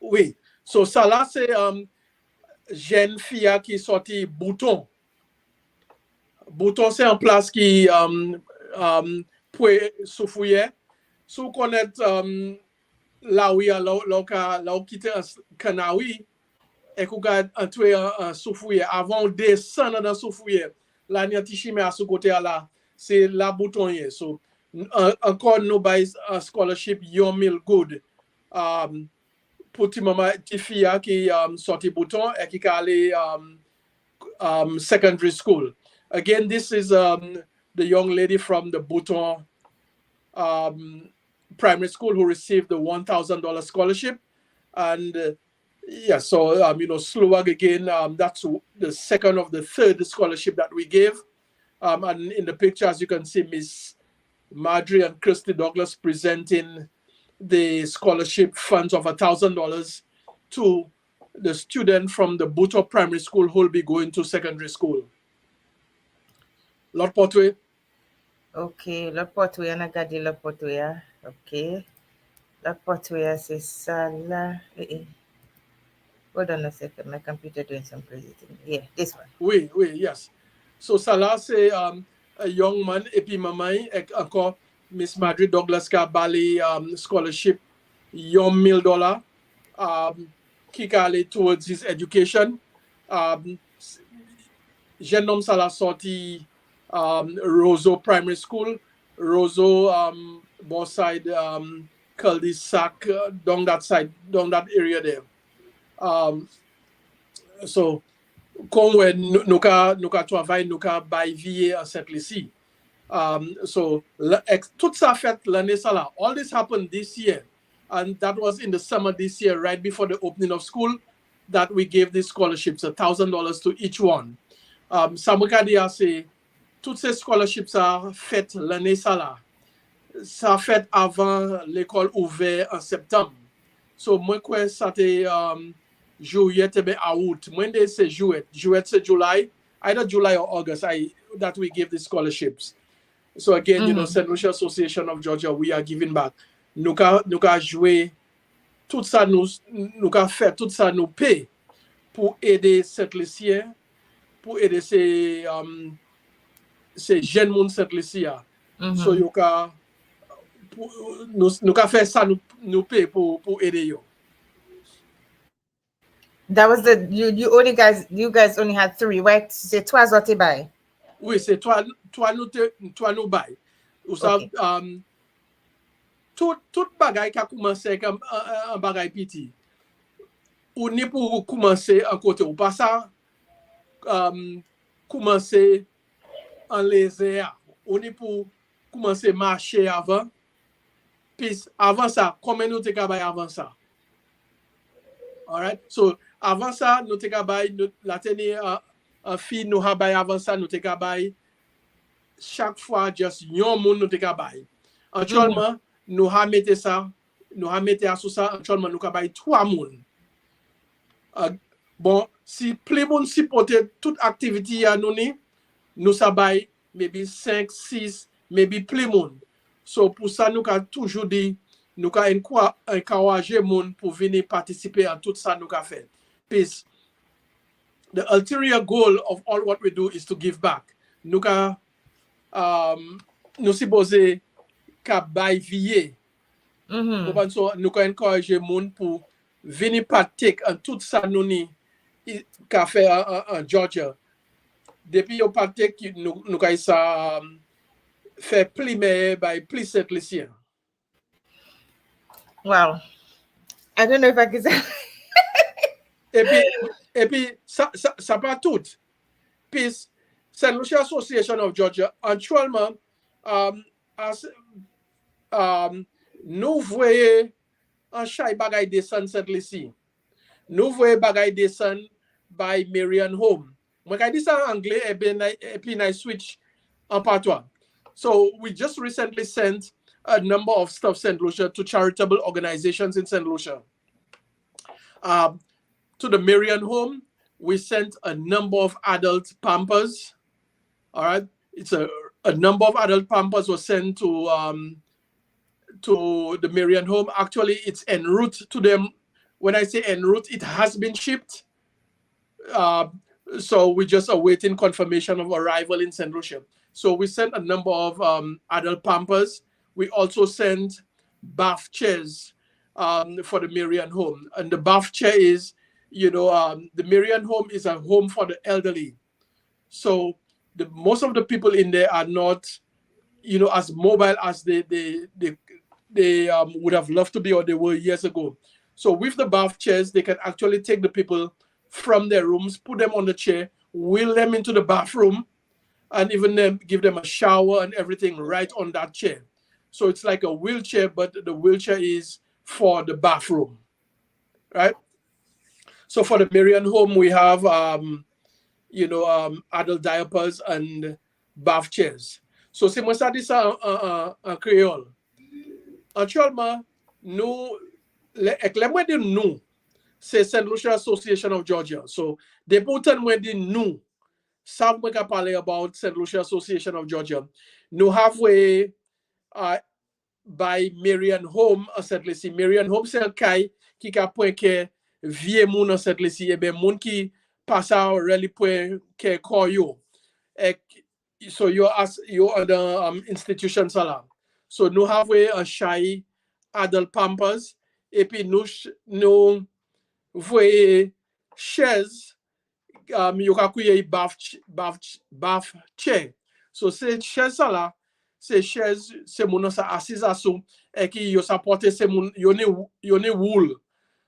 Oui, so ça là, c'est jeune fille qui sorti Bouton. Bouton, c'est en place qui pour souffouiller. Si vous connaissez là où il y a là où quitter Canawi et qu'on a entré en souffouiller avant de descendre dans souffouiller là il y a tichime à ce côté là c'est la boutonnier. So encore nous bail scholarship $1,000 good pour ti maman ti fille qui sorti bouton et qui aller secondary school. Again, this is the young lady from the Bouton primary school who received the $1,000 scholarship. And yeah, so, Slowag again, that's the second of the third scholarship that we gave. And in the picture, as you can see, Miss Marjorie and Christy Douglas presenting the scholarship funds of $1,000 to the student from the Buto Primary School who will be going to secondary school. Lot Potwe. Okay, Lot Potwe, Nagadi Lot Potwe. Okay. Lot Potwe, c'est ça là. Hold on a second, my computer doing some crazy thing. Yeah, this one. Oui, yes. So Salah, c'est a young man, et puis maman, encore Miss Marjorie Douglas ka bali scholarship $1,000 qui ka aller towards his education. Jeune homme Salah sorti Roseau Primary School, Roseau Borside cul-de-sac down that side, down that area there. So comme nous ka travail, nous ka bay vie en Saint-Lucie. So tout ça fait l'année ça là. All this happened this year, and that was in the summer this year, right before the opening of school, that we gave these scholarships, $1,000 to each one. Samukadi a say, toutes ces scholarships a fait l'année ça là. Ça fait avant l'école ouverte en septembre. So moi quoi ça te juillet et août. When they say juillet c'est July, either July or August, that we give the scholarships. So again, you know, St. Lucia Association of Georgia, we are giving back. Nous ka jouer tout ça, nous ka fait tout ça, nous paye pour aider St. Lucia, pour aider ces jeunes monde St. Lucia. So nous ka fait ça, nous paye pour aider yo. That was you guys only had 3, right? C'est 3 autres by. Oui, c'est toi nous bail. Ou ça tout bagay qui a commencé comme un bagay petit. Ou ni pour commencer en côté ou pas ça commencer en léger. Ou ni pour commencer marcher avant. Puis avant ça, combien nous te kabay avant ça? All right? So avant ça, nous te kabay la tenir en fille nous habay avant ça, nous te kabay chaque fois just yon moun nous te kabay. Actuellement, nous ha mette ça, nous ha mette à ça, actuellement nous kabay 3 moun. Bon, si plus moun supporter toute activité à nous sa bay maybe 5, 6, maybe plus moun. So pour ça nous ka toujours dit nous ka encourager moun pour venir participer à tout ça nous ka fait. Peace. The ulterior goal of all what we do is to give back. Nous ka nous supposé ka bay vie. So nous ka encourager moun pour venir participer en tout ça nous ni ka fait en Georgia. Depuis yo participer nous ka ça fait plus mais by plus Saint-Lucien. Wow. I don't know if I can say. Et puis ça pas tout. Puis St. Lucia Association of Georgia, actuellement, nous voyons un chay bagay descend Saint-Lucie. Nous voyons bagay descend by Marian Home. Moi, quand je dis ça en anglais, et puis I switch en patois. So we just recently sent a number of stuff St. Lucia to charitable organizations in St. Lucia. To the Marian Home, we sent a number of adult Pampers. All right, it's a number of adult Pampers was sent to the Marian Home. Actually, it's en route to them. When I say en route, it has been shipped. So we're just awaiting confirmation of arrival in St. Lucia. So we sent a number of adult Pampers. We also sent bath chairs for the Marian Home. And the bath chair is, the Marian Home is a home for the elderly. So most of the people in there are not, as mobile as they would have loved to be or they were years ago. So with the bath chairs, they can actually take the people from their rooms, put them on the chair, wheel them into the bathroom, and even give them a shower and everything right on that chair. So it's like a wheelchair, but the wheelchair is for the bathroom, right? So for the Marian Home, we have, adult diapers and bath chairs. So c'est moi ça dit ça en créole. Actuellement, nous, les mots de nous, c'est St. Lucia Association of Georgia. So, des pourtant mots de nous, ça we can parler about St. Lucia Association of Georgia. Nous halfway by Marian Home, en cette liste. Marian Home, c'est un cas qui a point que vieux moun en cette liste. Et bien, moun qui passe à really point que koyo. So you're under institution sala. So nous avons un shy adult pampers et puis nous voyons chaise you ka kuye bath chair. So c'est chaise là, c'est chaise c'est mon sa assise sous et qui yo sa porter c'est mon yone wool.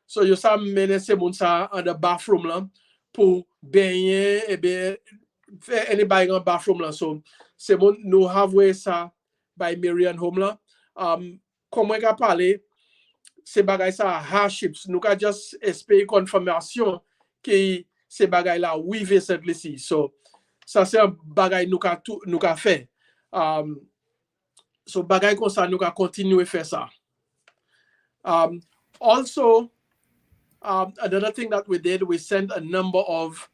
So yo sa mener c'est mon sa en the bathroom là pour baigner et bien faire anybody dans bathroom là. So c'est bon nous avons ça by Marian Home là. Comment on parler ces bagages ça hardships nous ka just espérer confirmation que ces bagages là oui cette ici. So ça c'est un bagage nous ka fait. So bagage comme ça nous ka continuer faire ça. Also another thing that we did, we sent a number of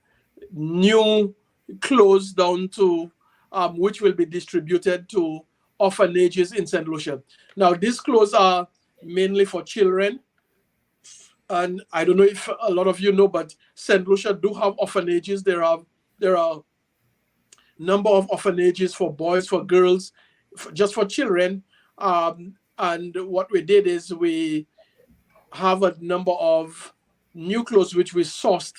new clothes down to which will be distributed to orphanages in St. Lucia. Now, these clothes are mainly for children. And I don't know if a lot of you know, but St. Lucia do have orphanages. There are a number of orphanages for boys, for girls, just for children. And what we did is we have a number of new clothes which we sourced,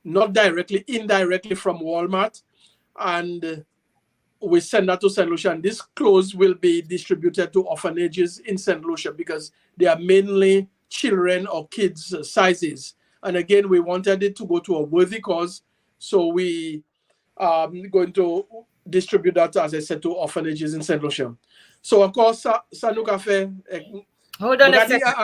not directly, indirectly from Walmart. And we send that to St. Lucia. And these clothes will be distributed to orphanages in St. Lucia because they are mainly children or kids sizes. And again, we wanted it to go to a worthy cause. So we are going to distribute that, as I said, to orphanages in St. Lucia. So, of course, ça nous a fait. Hold on a second.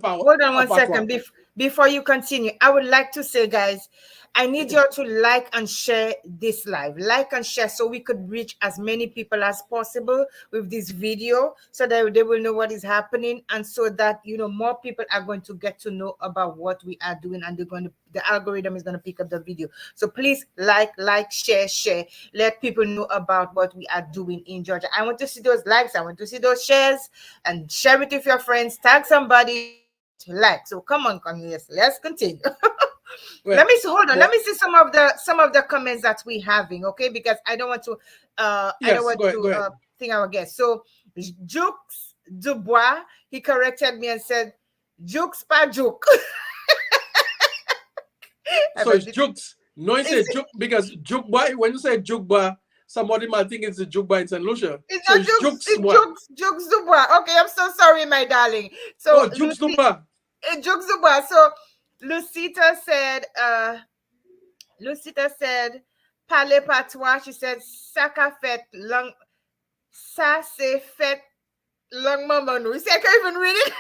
Hold on one second. Before you continue, I would like to say, guys, I need you all to like and share this live. Like and share so we could reach as many people as possible with this video so that they will know what is happening and so that, you know, more people are going to get to know about what we are doing and the algorithm is going to pick up the video. So please like, share. Let people know about what we are doing in Georgia. I want to see those likes. I want to see those shares and share it with your friends. Tag somebody to like. So come on, Cornelius. Let's continue. Let me see some of the comments that we're having, okay? Because I don't want to think our guest. So Jux Dubois, he corrected me and said Jux pas Juk. So it's Jux. No, it's a Juk because Jukba, when you say Jukba, somebody might think it's a Jukba in St. Lucia. It's Jux Dubois. Okay, I'm so sorry, my darling. So Jux Dubois. Jux Dubois. So Lucita said, parlez patois. She said, ça ka fait long, ça c'est fait long maman. You see, I can't even read it.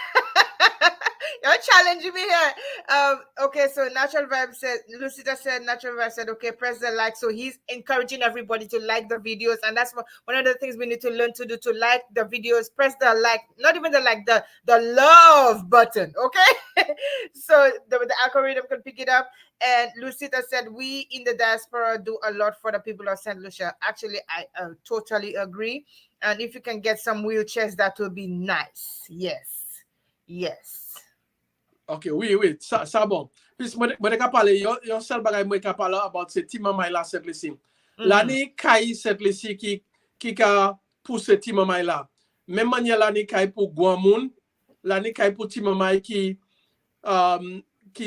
You're challenging me here. Okay, so Lucita said, Natural Vibe said, okay, press the like. So he's encouraging everybody to like the videos. And that's one of the things we need to learn to do, to like the videos, press the like, not even the like, the love button, okay? So the algorithm can pick it up. And Lucita said, we in the diaspora do a lot for the people of St. Lucia. Actually, I totally agree. And if you can get some wheelchairs, that will be nice. Yes. Ok, oui, ça bon. Puis, moi, je parle, yon seul bagay moi ka parle about ce ti mamay la cette lisi. L'année kay cette lisi qui ka pour ce ti mamay la. Même manière l'année kay pour Guamoun, l'année kay pour ti mamay qui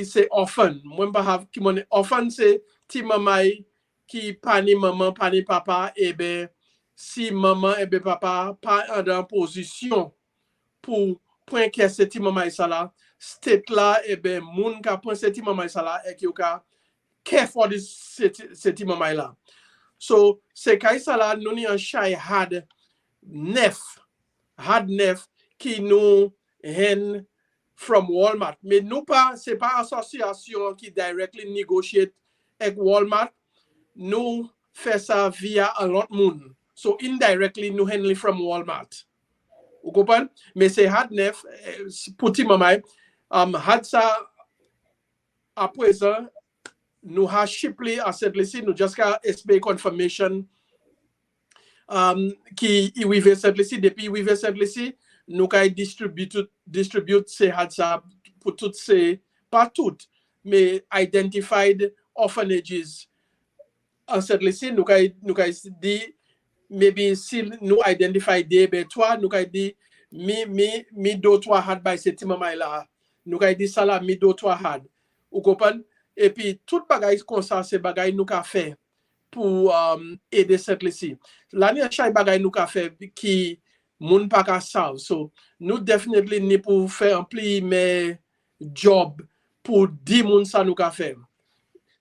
c'est orphan. Moi pas have qui mon orphan c'est ti mamay qui pas ni maman, pas ni papa et ben si maman et ben papa pas en position pour point que ce ti mamay ça là. State là et ben moun ka prend cette maman ça là et qui ka care for this cette maman là. So c'est kai ça là nous ni un shy had nef qui nous hen from Walmart mais nous pas c'est pas association qui directly negotiate avec Walmart. Nous fait ça via un lot moun. So indirectly nous handle from Walmart. Vous comprenez? Mais c'est had nef pour ti mamay had ça à présent nous ha shiply à cette liste nous just ka SB confirmation qui arrive cette liste depuis arrive cette liste nous ka distribute ces had ça pour toutes ces pas toutes mais identified orphanages en cette liste nous ka dit maybe si nous identify des ben toi nous ka dit mi do trois had by cette maman là nous ka dit ça là mi do trois had ou comprendre et puis tout bagay comme ça c'est bagay nous ka fait pour aider cette liste l'année chaque bagay nous ka fait qui moun pas ka solve so nous definitely ni pour faire un pli mais job pour 10 moun ça nous ka fait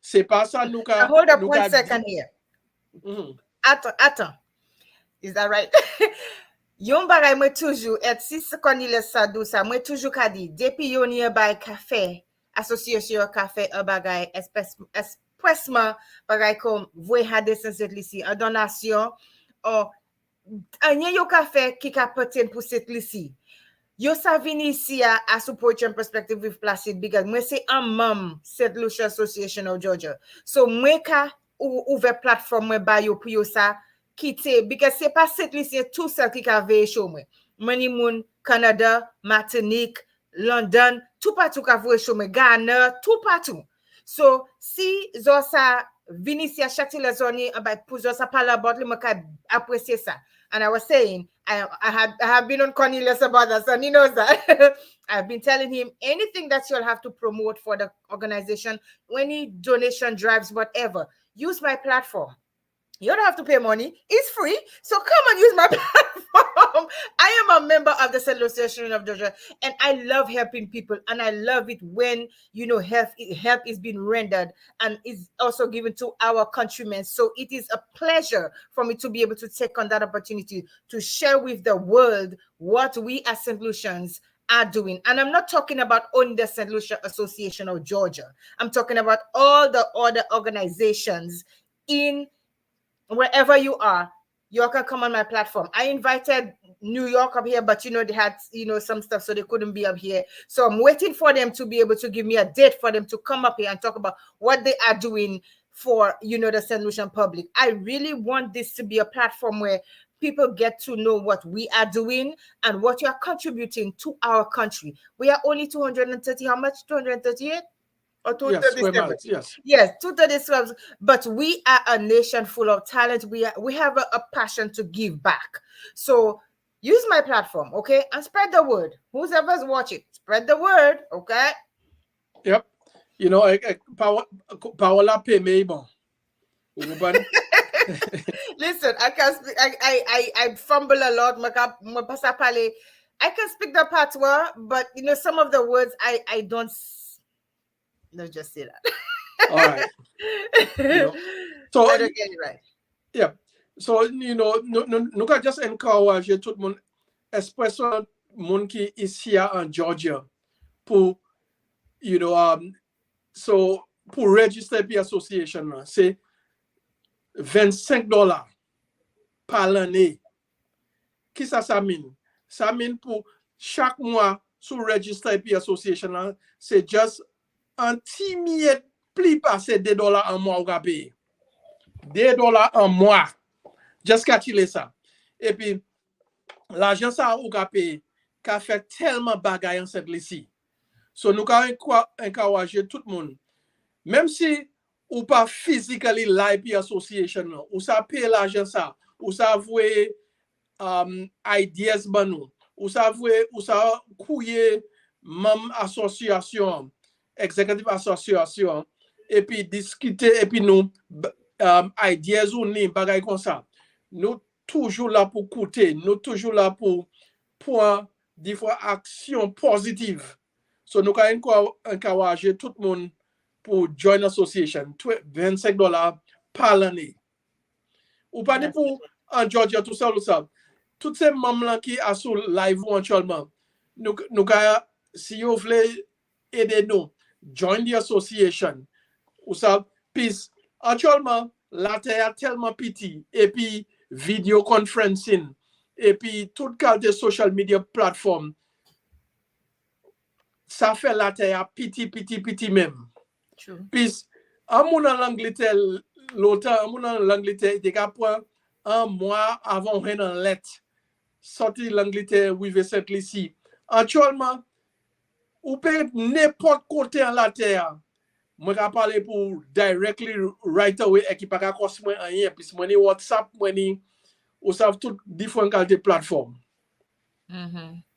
c'est pas ça nous ka hold up one second here. Attends. Is that right? Yon bagay moi toujours et si Cornelius Sadou ça moi toujours ka di depuis yon nearby café association café un bagay expressement bagay comme vous hadé cette liste en donation ou un yo café qui ka pertain pour cette liste. Yo sa vini ici à support your perspective with Placide because moi c'est un membre cette Lucia Association of Georgia. So moi ka ouvert plateforme moi ba yo pour yo ça quitter because c'est pas cette liste tout seul qui ka veille show moi. Mani moun Canada, Martinique, London, tout partout ka veille show moi, Ghana, tout partout. So si zo sa vini ici à chaque la zone pour zo sa parler about le moi ka apprécier ça. And I was saying, I have been on Cornelius about that, so he knows that. I've been telling him anything that you'll have to promote for the organization, any donation drives, whatever, use my platform. You don't have to pay money. It's free. So come and use my platform. I am a member of the Association of Georgia, and I love helping people. And I love it when, help is being rendered and is also given to our countrymen. So it is a pleasure for me to be able to take on that opportunity to share with the world what we as St. Lucians are doing. And I'm not talking about only the St. Lucia Association of Georgia. I'm talking about all the other organizations in wherever you are, you can come on my platform. I invited New York up here, but they had, some stuff, so they couldn't be up here. So I'm waiting for them to be able to give me a date for them to come up here and talk about what they are doing for, the St. Lucian public. I really want this to be a platform where people get to know what we are doing and what you are contributing to our country. We are only 230, how much? 238? Or 237. Yes, 237. But we are a nation full of talent. We have a passion to give back. So use my platform, okay? And spread the word. Whoever's watching, spread the word, okay? Yep. Paola pay me bon. Listen, I can speak. I fumble a lot. I can speak the patois, but some of the words I don't. No, just say that. All right. So I don't get it right. Yeah. So nous can just encourage tout le monde, especially monde qui ici en Georgia, pour so pour register pour association c'est $25 par l'année. Qui ça mean? Ça mean pour chaque mois sous register pour association c'est just un petit miette plus passer $2 en mois ou payer. $2 en mois. Just calculer ça. Et puis, l'argent ça ou payer, qu'a fait tellement bagaille en cette liste. So, nous encourager tout le monde. Même si ou pas physically live association, ou ça paye l'argent ça, ou ça vouer ideas banou, ou ça vouer, ou ça couiller même association, executive association, et puis discuter, et puis nous, ideas ou ni bagay comme ça. Nous toujours là pour coûter, nous toujours là pour des fois action positive. So nous encourager tout le monde pour join association, $25 par l'année. Ou pas pour en Georgia, tout ça. Toutes ces membres qui sont sur live actuellement, nous si vous voulez aider nous, join the association. Ou ça, puis actuellement, la terre tellement petit, et puis video conferencing, et puis toute qualité social media plateforme, ça fait la terre petit même. True. Puis, en mon l'Angleterre, l'auteur, en mon l'Angleterre, il y a un mois avant une lettre, sorti l'Angleterre, oui, cette ici. Actuellement, ou peut n'importe côté en la terre. Moi, je parle pour directly right away et qui pas qu'à cause moi rien. Puis, moi, WhatsApp, moi, ou savent toutes différentes qualités de plateformes.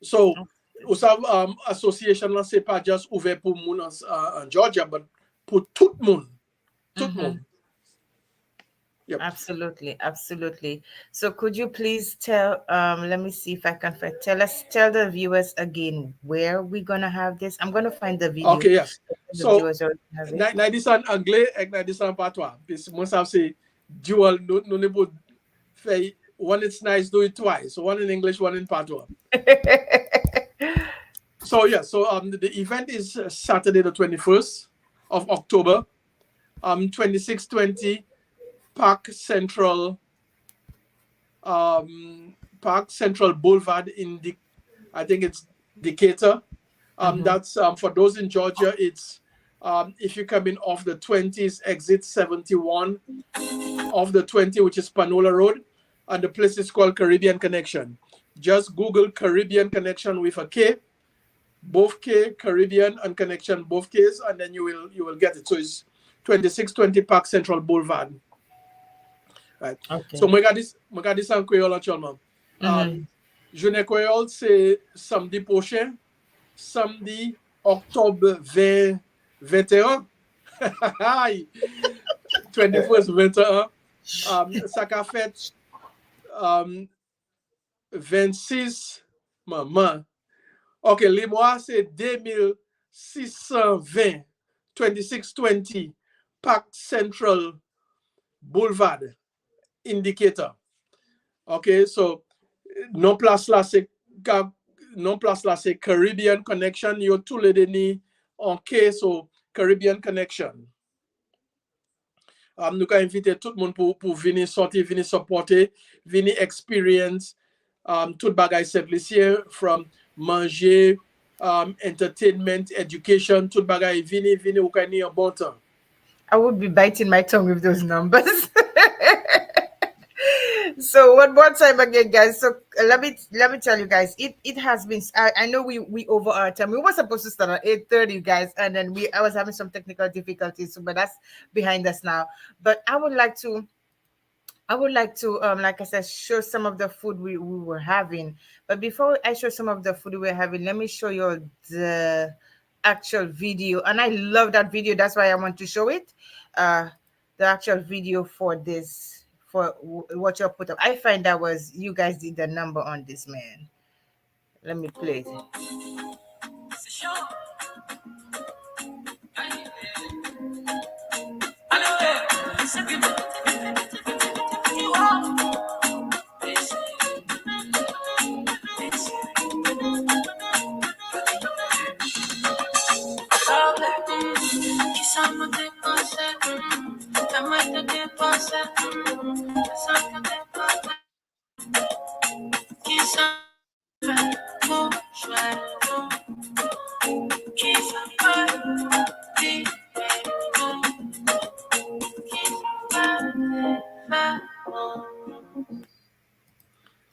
So, ou savent, association, là, c'est pas juste ouvert pour moun en Georgia, mais pour tout le monde. Tout le monde. Yep. Absolutely. So could you please tell, let me see if I can find, tell the viewers again where we're going to have this. I'm going to find the video. Okay, yes. So, na this en anglais et na this en patois. Parce que moi, ça c'est dual, nous ne pouvons faire, one it's nice, do it twice. So one in English, one in patois. So, yeah, so the event is Saturday the 21st of October, 2620 Park Central Boulevard in I think it's Decatur. That's for those in Georgia. It's if you're coming off the 20s, exit 71 off the 20, which is Panola Road, and the place is called Caribbean Connection. Just Google Caribbean Connection with a K, both K, Caribbean and Connection, both Ks, and then you will get it. So it's 2620 Park Central Boulevard. Right. Okay. So, moi got this en Kweyol actuellement. Jounen Kweyol, c'est samedi prochain, samedi octobre 21. 21st 21. Ça qu'a fait 26 maman. OK, les mois c'est 2620 2620 Park Central Boulevard Indicator. OK, so non place là c'est Caribbean Connection. Yo tous les deni en K, so Caribbean Connection. Nous avons invité tout le monde pour venir sortir, venir supporter, venir experience tout bagay cette Lucia, from manger, entertainment, education, tout bagay venir ou kani en bon temps. I would be biting my tongue with those numbers. So one more time again, guys. So let me tell you guys, it has been, I know we over our time. We were supposed to start at 8:30, guys, and then I was having some technical difficulties, but that's behind us now. But I would like to like I said, show some of the food we were having. But before I show some of the food we were having, let me show you the actual video. And I love that video. That's why I want to show it. The actual video for this, for what you put up. I find that was, you guys did the number on this, man. Let me play it.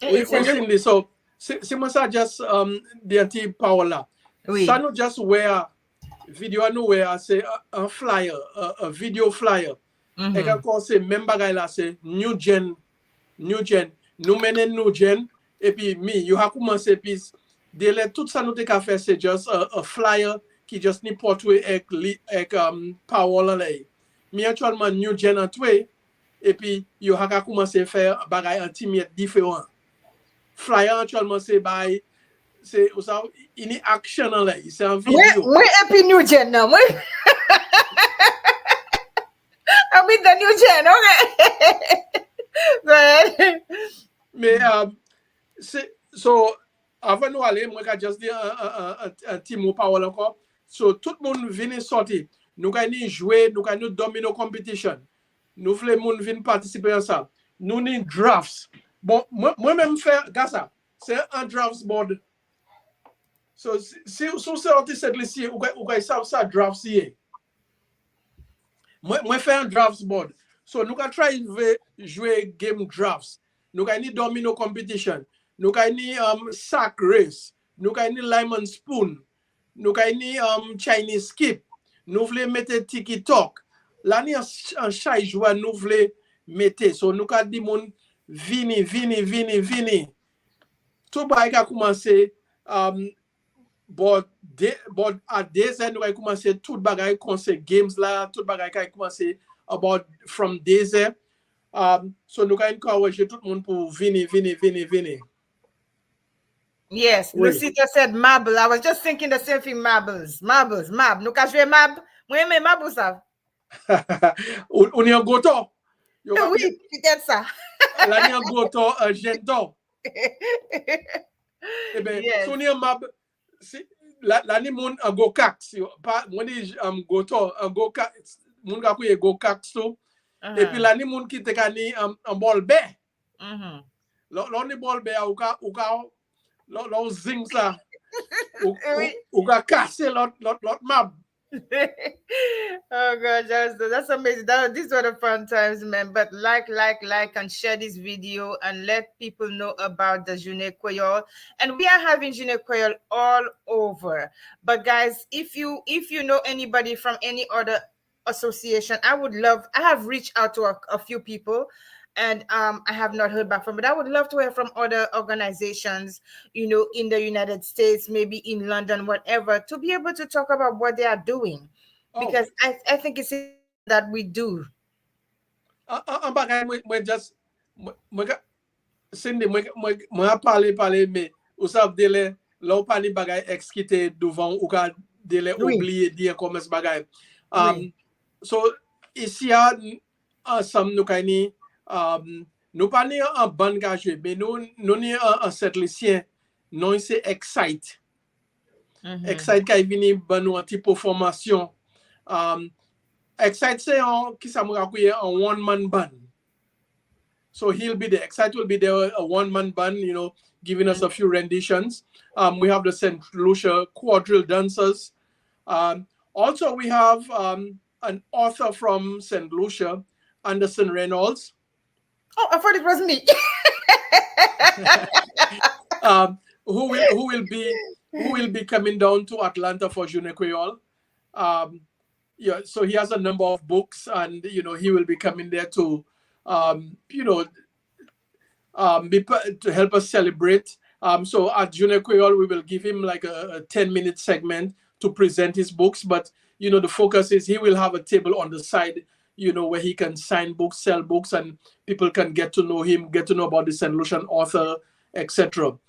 Oui, Cindy, so c'est moi ça just the anti-power là. Ça nous just wear video nous wear c'est un flyer, a video flyer. Et quand c'est même bagay là c'est new gen. Nous menen new gen et puis you have commencé puis tout ça nous te ka faire c'est just a flyer qui just ni portrait avec power là. Mais actuellement new gen en tout et puis you have commencé faire bagay anti différent. Flyer actuellement c'est une action là, c'est un vidéo. Moi et puis new gen now, moi. I'm with the new gen, okay. Mais so avant nous aller, moi j'ai juste dit un petit mot parole encore. So tout le monde vient sortir. Nous gagnons jouer, nous gagnons domino competition. nous voulons moun vin participer à ça. Nous ni drafts. Bon, moi-même faire ça. C'est un drafts board. So, si c'est artiste ici, ou savent ça drafts hier. Moi fais un drafts board. So, nous allons try jouer game drafts. Nous allons domino competition. Nous allons sack race. Nous allons lemon spoon. Nous allons Chinese skip. Nous voulons mettre TikTok. Là, nous avons un chat joueur, nous voulons mettre. So, nous allons dire, vini. Tout le monde a commencé. But à des ans, nous avons commencé tout le bagage, games là, tout le bagage a commencé about from des ans. So, nous allons encourager tout le monde pour vini. Yes, Oui. Lucia said marble. I was just thinking the same thing, marbles. Nous ka jouer marble. Moi, mais marble ça. On est en goto. Oui, peut-être ça. Là, il y a un goto, un gento. Eh bien, Yes. si on est en mab, là, il y a un go-cax. Moi, je goto, un go-cax. Mon gars, il y a un go-cax. Et puis là, il y a un qui te un bol bé. Là, on est bol bé, ou ka zing ça. Ou ka casser l'autre mab. Oh gosh, that's amazing. These were the fun times, man. But like, and share this video and let people know about the Jounen Kweyol. And we are having Jounen Kweyol all over. But guys, if you know anybody from any other association, I have reached out to a few people. And I have not heard back from, but I would love to hear from other organizations, in the United States, maybe in London, whatever, to be able to talk about what they are doing, because I think it's that we do. Cindy, moi parler, mais vous savez, délai, là, on parle de bagaille exquité devant, ou qu'à délai oublier dire comment ce bagaille. So, ici, ensemble, nous parlons en ban gage, mais nous en setlicien, non, c'est Excite. Excite qui est venu nous un type de formation. Excite, c'est qui s'amoura un one-man band. So he'll be there. Excite will be there, a one-man band, giving us a few renditions. We have the St. Lucia quadrille dancers. Also, we have an author from St. Lucia, Anderson Reynolds. Oh, I thought it was me. Who will be coming down to Atlanta for Jounen Kweyol. So he has a number of books, and he will be coming there to to help us celebrate. So at Jounen Kweyol, we will give him like a 10-minute segment to present his books. But the focus is he will have a table on the side, where he can sign books, sell books, and people can get to know him, get to know about the St. Lucian author, etc.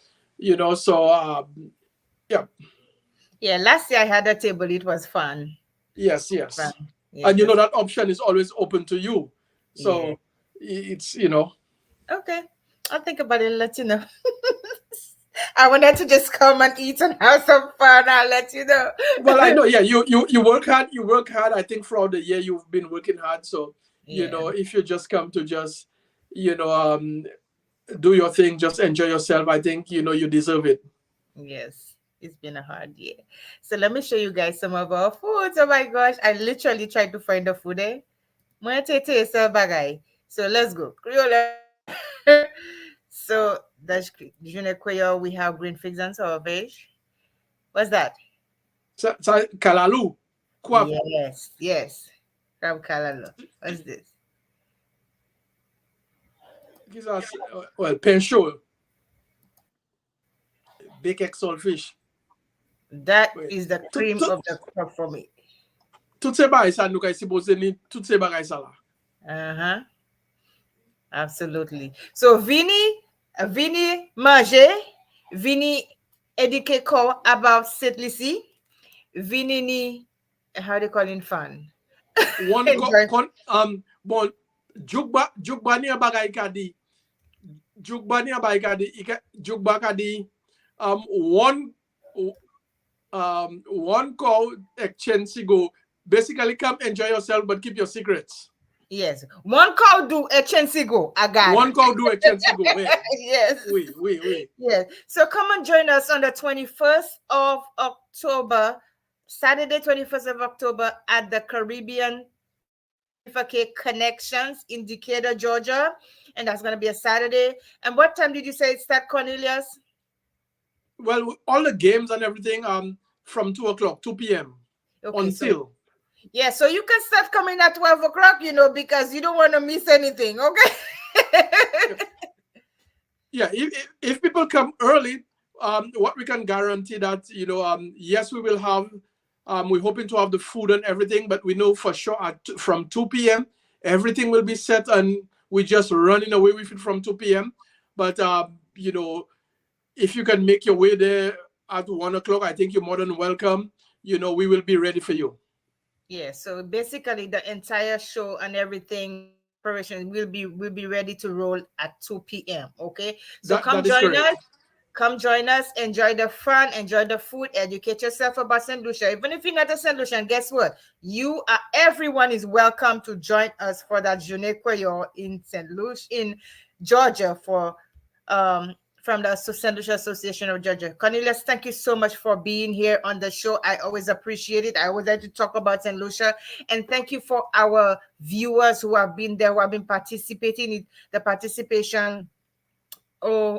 So yeah. Yeah, last year I had a table. It was fun. Yes. Fun. Yes. And that option is always open to you. So it's Okay, I'll think about it and let you know. I wanted to just come and eat and have some fun. I'll let you know. Well, I know. Yeah, you work hard. You work hard. I think throughout the year you've been working hard. So if you just come to just do your thing, just enjoy yourself, I think you deserve it. Yes, it's been a hard year. So let me show you guys some of our foods. Oh my gosh, I literally tried to find the food. So let's go. So that's Jounen Kweyol. We have green figs and sour veg. What's that? So kalalu. Kwab. Yes. Crab kalalu. What's this? These are pencho. Baked egg saltfish. That is the cream of the crop for me. Toutes ces bagages ça nous kay supposé ni toutes ces bagages ça là. Absolutely. So Vini manger, Vini educate ko about Setlici, Vini ni how they call it fun. One bon jugba ni bagay kadi. Jugba ni bagay kadi. Jugba kadi one call exchange go. Basically come enjoy yourself but keep your secrets. Yes. One call do a chance go. I got One it. call do a chance to go. Where? Yes. Oui. Yes. So come and join us on the 21st of October, Saturday, 21st of October at the Caribbean Connections in Decatur, Georgia. And that's going to be a Saturday. And what time did you say it start, Cornelius? Well, all the games and everything from 2 o'clock, 2 p.m. Okay, until. Yeah, so you can start coming at 12 o'clock, because you don't want to miss anything, okay? Yeah, if people come early, what we can guarantee that, yes, we will have, we're hoping to have the food and everything, but we know for sure from 2 p.m., everything will be set and we're just running away with it from 2 p.m. But, if you can make your way there at 1 o'clock, I think you're more than welcome. We will be ready for you. Yeah, so basically the entire show and everything preparation will be ready to roll at 2 p.m. Okay. So That is correct. come join us, enjoy the fun, enjoy the food, educate yourself about St. Lucia. Even if you're not a St. Lucian, guess what? Everyone is welcome to join us for that Jounen Kweyol in St. Lucia, in Georgia, from the St. Lucia Association of Georgia. Cornelius, thank you so much for being here on the show. I always appreciate it. I always like to talk about St. Lucia. And thank you for our viewers who have been there, who have been participating. The participation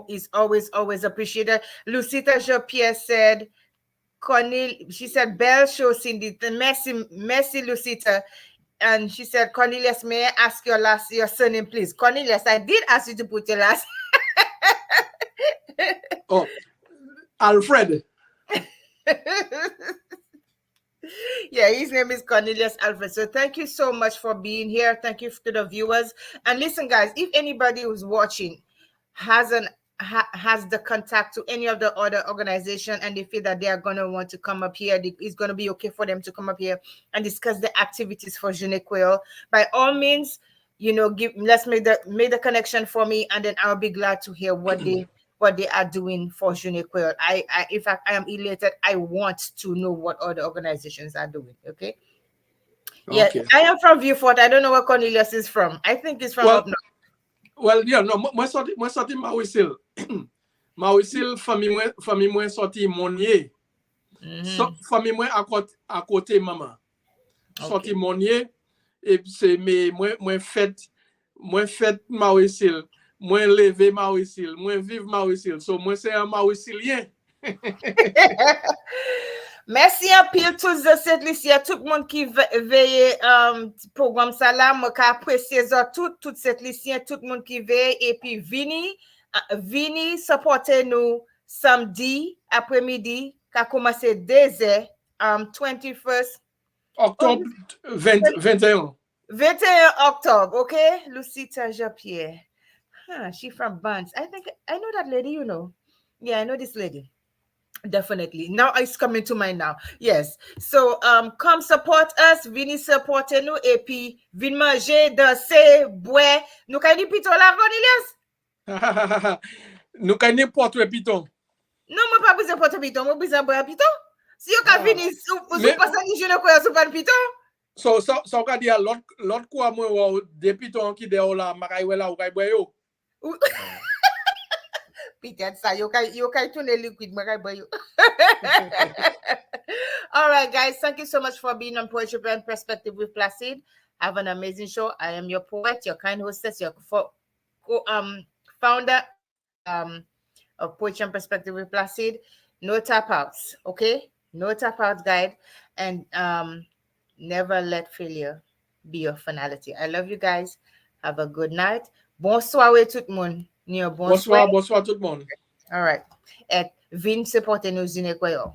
is always appreciated. Lucita Jean-Pierre said, she said, Belle show Cindy, the Messi Lucita. And she said, Cornelius, may I ask your surname, please? Cornelius, I did ask you to put your last. Oh, Alfred. Yeah, his name is Cornelius Alfred. So thank you so much for being here. Thank you to the viewers. And listen, guys, if anybody who's watching has the contact to any of the other organization and they feel that they are going to want to come up here, it's going to be okay for them to come up here and discuss the activities for Jounen Kweyol, by all means, let's make the connection for me, and then I'll be glad to hear what they are doing for Jounen Kweyol. In fact, I am elated. I want to know what other organizations are doing. Okay. Yeah, Okay. I am from Viewfort. I don't know where Cornelius is from. I think he's from up north. Well, yeah, no, moi sorti Maurisil. Maurisil, famille moi sorti Monnier. So, famille moi à côté maman. Sorti Monnier, et c'est moi fait Maurisil, moi levé Maurisil, moi vive Maurisil. So, moi c'est un Maurisilien. Merci un pile tous de cette Lucia, tout le monde qui veille programme ça là, moi apprécier toute cette Lucia, tout le monde qui veille, et puis Vini supporter nous samedi après-midi qui a commencé dès 21st Octobre 21. 21 October, okay? Lucita Jean-Pierre. She from Bunts. I think I know that lady, Yeah, I know this lady. Definitely. Now it's coming to mind now. Yes. So come support us. Vini support nous et puis vin manger, danser, boire. Nous kay piton la, Cornelius? Nous kay porter piton. Non, moi pas besoin porter piton, moi besoin boire piton. Si yo ka vini sou passe ni Jounen Kweyol sou pas piton. So ka di l'autre quoi moi des pitons qui de la makay wela ou kay boire yo. Peter, ça you can tourner liquid makay boire yo. All right, guys, thank you so much for being on Poetry and Perspective with Placide. Have an amazing show. I am your poet, your kind hostess, your founder of Poetry and Perspective with Placide. No tap outs, okay? No tap outs, guide, and never let failure be your finality. I love you guys. Have a good night. Bonsoir tout le monde. Bonsoir tout le monde. All right. Et vin supporter nous Jounen Kweyol.